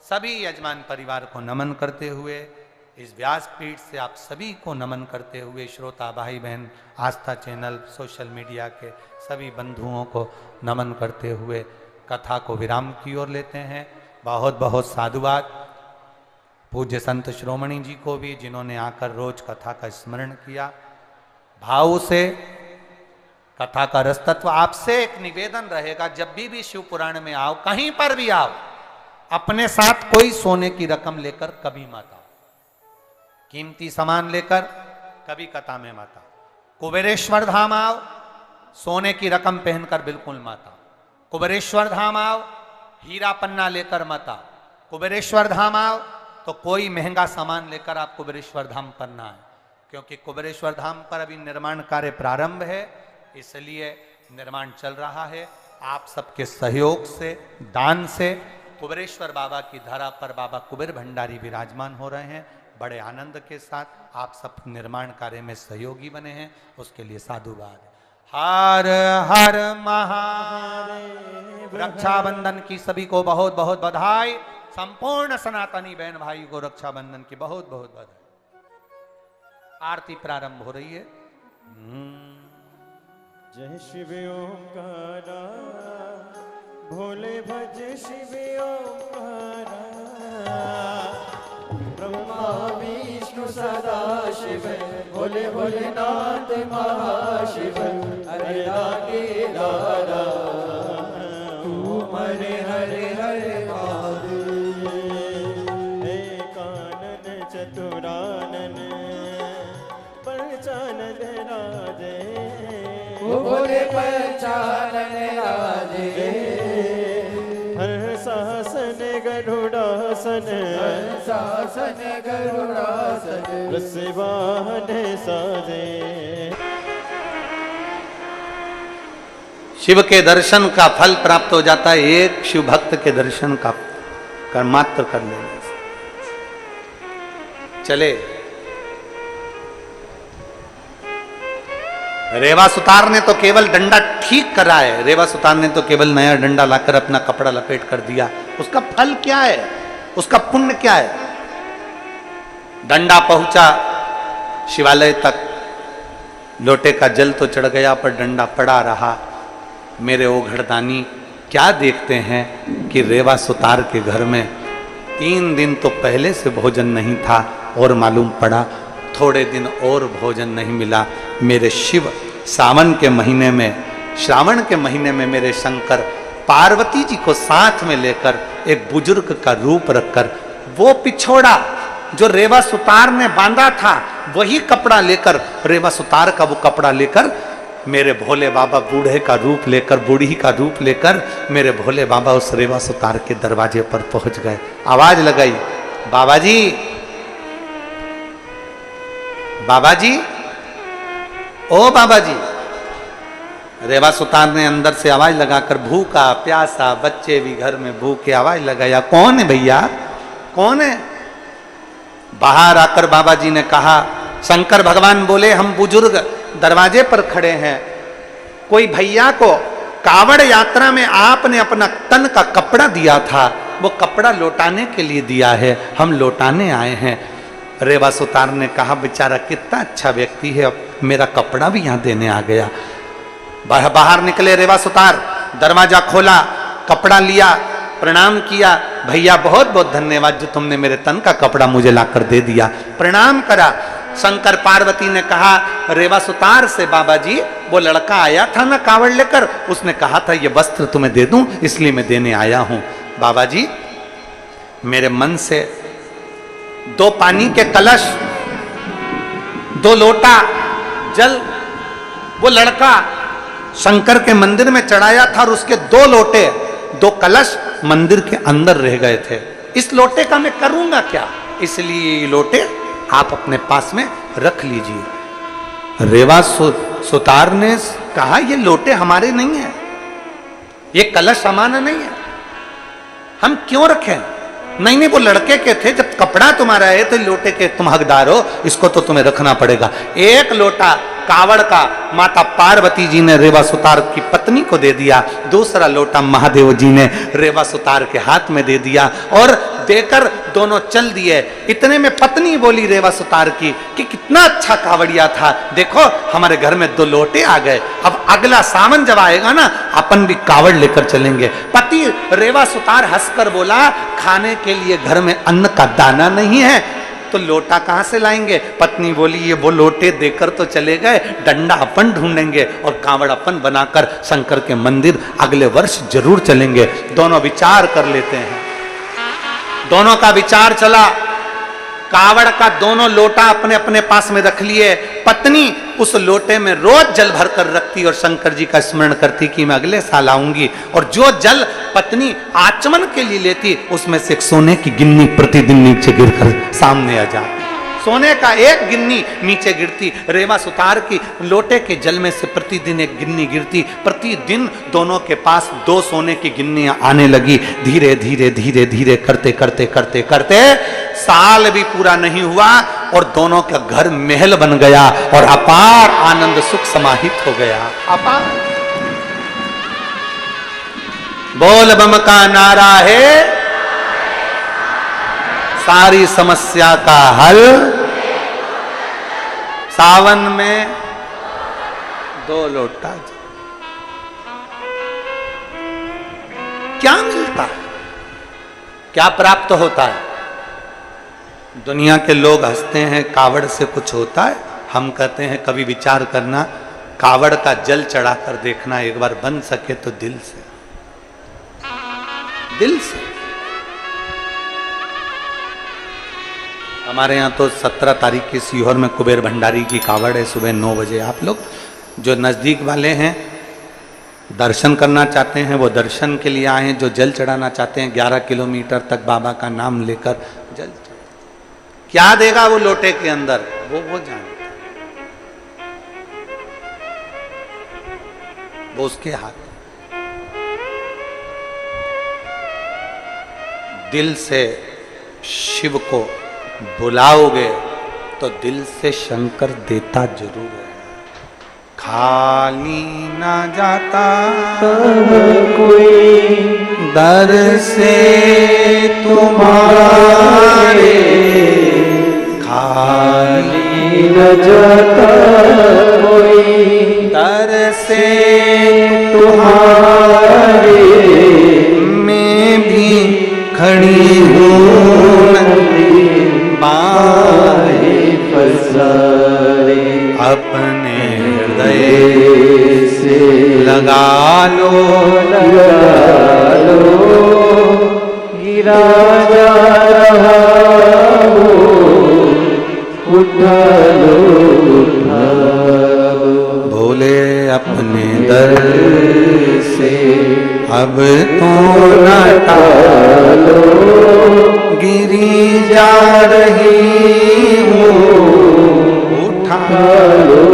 सभी यजमान परिवार को नमन करते हुए, इस व्यासपीठ से आप सभी को नमन करते हुए, श्रोता भाई बहन, आस्था चैनल, सोशल मीडिया के सभी बंधुओं को नमन करते हुए कथा को विराम की ओर लेते हैं। बहुत बहुत साधुवाद पूज्य संत श्रोमणी जी को भी, जिन्होंने आकर रोज कथा का स्मरण किया। भाव से कथा का रस तत्व। आपसे एक निवेदन रहेगा, जब भी शिव पुराण में आओ, कहीं पर भी आओ, अपने साथ कोई सोने की रकम लेकर कभी मत आओ, कीमती सामान लेकर कभी कथा में मत आओ। कुबेरेश्वर धाम आओ, सोने की रकम पहनकर बिल्कुल मत आओ। कुबेरेश्वर धाम आओ, हीरा पन्ना लेकर मत आओ। कुबेरेश्वर धाम आओ तो कोई महंगा सामान लेकर आप कुबेरेश्वर धाम पर ना आए, क्योंकि कुबेरेश्वर धाम पर अभी निर्माण कार्य प्रारंभ है, इसलिए निर्माण चल रहा है। आप सबके सहयोग से, दान से कुबेरेश्वर बाबा की धरा पर बाबा कुबेर भंडारी विराजमान हो रहे हैं। बड़े आनंद के साथ आप सब निर्माण कार्य में सहयोगी बने हैं, उसके लिए साधुवाद। हर हर महादेव। रक्षाबंधन की सभी को बहुत बहुत बधाई। संपूर्ण सनातनी बहन भाई को रक्षाबंधन की बहुत बहुत बधाई। आरती प्रारंभ हो रही है। जय शिव ओंकारा, भोले भज शिव ओंकारा, ब्रह्मा विष्णु सदा शिव, भोले भोलेनाथ महाशिव, हरे रागे राधा, ओम हरे हरे हरे महादेव। हे कानन चतुरानन, पंचानन राजे, ओ भोले पंचानन राजे, हंसासन गरुड़ासन, हंसासन गरुड़ासन, वृषवाहन साजे। शिव के दर्शन का फल प्राप्त हो जाता है एक शिव भक्त के दर्शन का कर मात्र कर लेने से। चले, रेवा सुतार ने तो केवल डंडा ठीक करा है, रेवा सुतार ने तो केवल नया डंडा लाकर अपना कपड़ा लपेट कर दिया। उसका फल क्या है, उसका पुण्य क्या है? डंडा पहुंचा शिवालय तक, लोटे का जल तो चढ़ गया पर डंडा पड़ा रहा। मेरे ओघड़दानी क्या देखते हैं कि रेवा सुतार के घर में 3 दिन तो पहले से भोजन नहीं था और मालूम पड़ा थोड़े दिन और भोजन नहीं मिला। मेरे शिव श्रावण के महीने में मेरे शंकर पार्वती जी को साथ में लेकर एक बुजुर्ग का रूप रखकर वो पिछोड़ा जो रेवा सुतार ने बांधा था वही कपड़ा लेकर, रेवा सुतार का वो कपड़ा लेकर मेरे भोले बाबा बूढ़े का रूप लेकर, बूढ़ी का रूप लेकर मेरे भोले बाबा उस रेवा सुतार के दरवाजे पर पहुंच गए। आवाज लगाई, बाबा जी, बाबा जी, ओ बाबा जी। रेवा सुतार ने अंदर से आवाज लगाकर, भूखा प्यासा बच्चे भी घर में भूखे, आवाज लगाया, कौन है भैया, कौन है? बाहर आकर बाबा जी ने कहा, शंकर भगवान बोले, हम बुजुर्ग दरवाजे पर खड़े हैं, कोई भैया को कावड़ यात्रा में आपने अपना तन का कपड़ा दिया था, वो कपड़ा लौटाने के लिए दिया है, हम लौटाने आए हैं। रेवा सुतार ने कहा, बेचारा कितना अच्छा व्यक्ति है, अब मेरा कपड़ा भी यहाँ देने आ गया। बाहर निकले रेवा सुतार, दरवाजा खोला, कपड़ा लिया, प्रणाम किया, भैया बहुत बहुत धन्यवाद जो तुमने मेरे तन का कपड़ा मुझे लाकर दे दिया, प्रणाम करा। शंकर पार्वती ने कहा रेवा सुतार से, बाबा जी वो लड़का आया था ना कावड़ लेकर, उसने कहा था ये वस्त्र तुम्हें दे दूं, इसलिए मैं देने आया हूं। बाबा जी मेरे मन से 2 पानी के कलश, 2 लोटा जल वो लड़का शंकर के मंदिर में चढ़ाया था और उसके 2 लोटे 2 कलश मंदिर के अंदर रह गए थे। इस लोटे का मैं करूंगा क्या, इसलिए ये लोटे आप अपने पास में रख लीजिए। रेवा सुतार ने कहा ये लोटे हमारे नहीं है, ये कलश हमारा नहीं है, हम क्यों रखें? नहीं नहीं, वो लड़के के थे, जब कपड़ा तुम्हारा है तो लोटे के तुम हकदार हो, इसको तो तुम्हें रखना पड़ेगा। 1 लोटा कावड़ का माता पार्वती जी ने रेवा सुतार की पत्नी को दे दिया, दूसरा लोटा महादेव जी ने रेवा सुतार के हाथ में दे दिया और देकर दोनों चल दिए। इतने में पत्नी बोली रेवा सुतार की कि कितना अच्छा कावड़िया था, देखो हमारे घर में 2 लोटे आ गए, अब अगला सावन जब आएगा ना अपन भी कावड़ लेकर चलेंगे। पति रेवा सुतार हंसकर बोला, खाने के लिए घर में अन्न का दाना नहीं है तो लोटा कहां से लाएंगे? पत्नी बोली ये वो लोटे देकर तो चले गए, डंडा अपन ढूंढेंगे और कावड़ अपन बनाकर शंकर के मंदिर अगले वर्ष जरूर चलेंगे। दोनों विचार कर लेते हैं। दोनों का विचार चला, कावड़ का दोनों लोटा अपने अपने पास में रख लिए। पत्नी उस लोटे में रोज जल भर कर रखती और शंकर जी का स्मरण करती कि मैं अगले साल आऊंगी, और जो जल पत्नी आचमन के लिए लेती उसमें से एक सोने की गिन्नी प्रतिदिन नीचे गिरकर सामने आ जाती। सोने का एक गिन्नी नीचे गिरती, रेवा सुतार की लोटे के जल में से प्रतिदिन एक गिन्नी गिरती। प्रतिदिन दोनों के पास 2 सोने की गिन्नियां आने लगी। धीरे धीरे धीरे धीरे करते करते करते करते साल भी पूरा नहीं हुआ और दोनों का घर महल बन गया और अपार आनंद सुख समाहित हो गया। अपार बोल बम का नारा है, सारी समस्या का हल सावन में 2 लोटा। क्या मिलता है, क्या प्राप्त होता है? दुनिया के लोग हंसते हैं कावड़ से कुछ होता है, हम कहते हैं कभी विचार करना, कावड़ का जल चढ़ाकर देखना, एक बार बन सके तो दिल से, दिल से। हमारे यहाँ तो 17 तारीख की सीहोर में कुबेर भंडारी की कावड़ है सुबह 9 बजे। आप लोग जो नज़दीक वाले हैं दर्शन करना चाहते हैं वो दर्शन के लिए आए हैं, जो जल चढ़ाना चाहते हैं 11 किलोमीटर तक बाबा का नाम लेकर जल क्या देगा वो लोटे के अंदर वो जानता है, वो उसके हाथ। दिल से शिव को बुलाओगे तो दिल से शंकर देता जरूर है। खाली ना जाता कोई दर से तुम्हारे, खाली न जाता कोई दर से तुम्हारे, मैं भी खड़ी हूँ बाहें पसारे, अपने हृदय से लगा लो गिरा जा रहा हो, उठा लो उठा लो। भोले अपने दर से अब तो न टालो, गिरी जा रही हूँ उठा लो।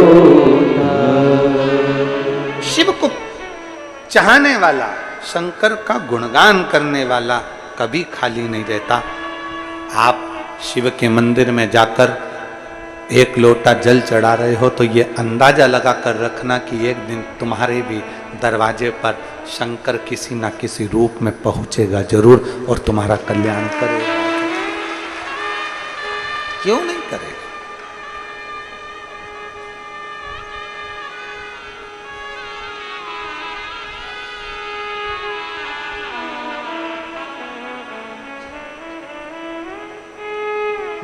शिव को चाहने वाला, शंकर का गुणगान करने वाला कभी खाली नहीं रहता। आप शिव के मंदिर में जाकर एक लोटा जल चढ़ा रहे हो तो ये अंदाजा लगा कर रखना कि एक दिन तुम्हारे भी दरवाजे पर शंकर किसी ना किसी रूप में पहुंचेगा जरूर और तुम्हारा कल्याण करेगा। क्यों नहीं करेगा?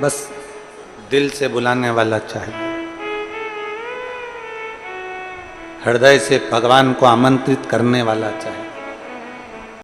बस दिल से बुलाने वाला चाहिए, हृदय से भगवान को आमंत्रित करने वाला चाहिए।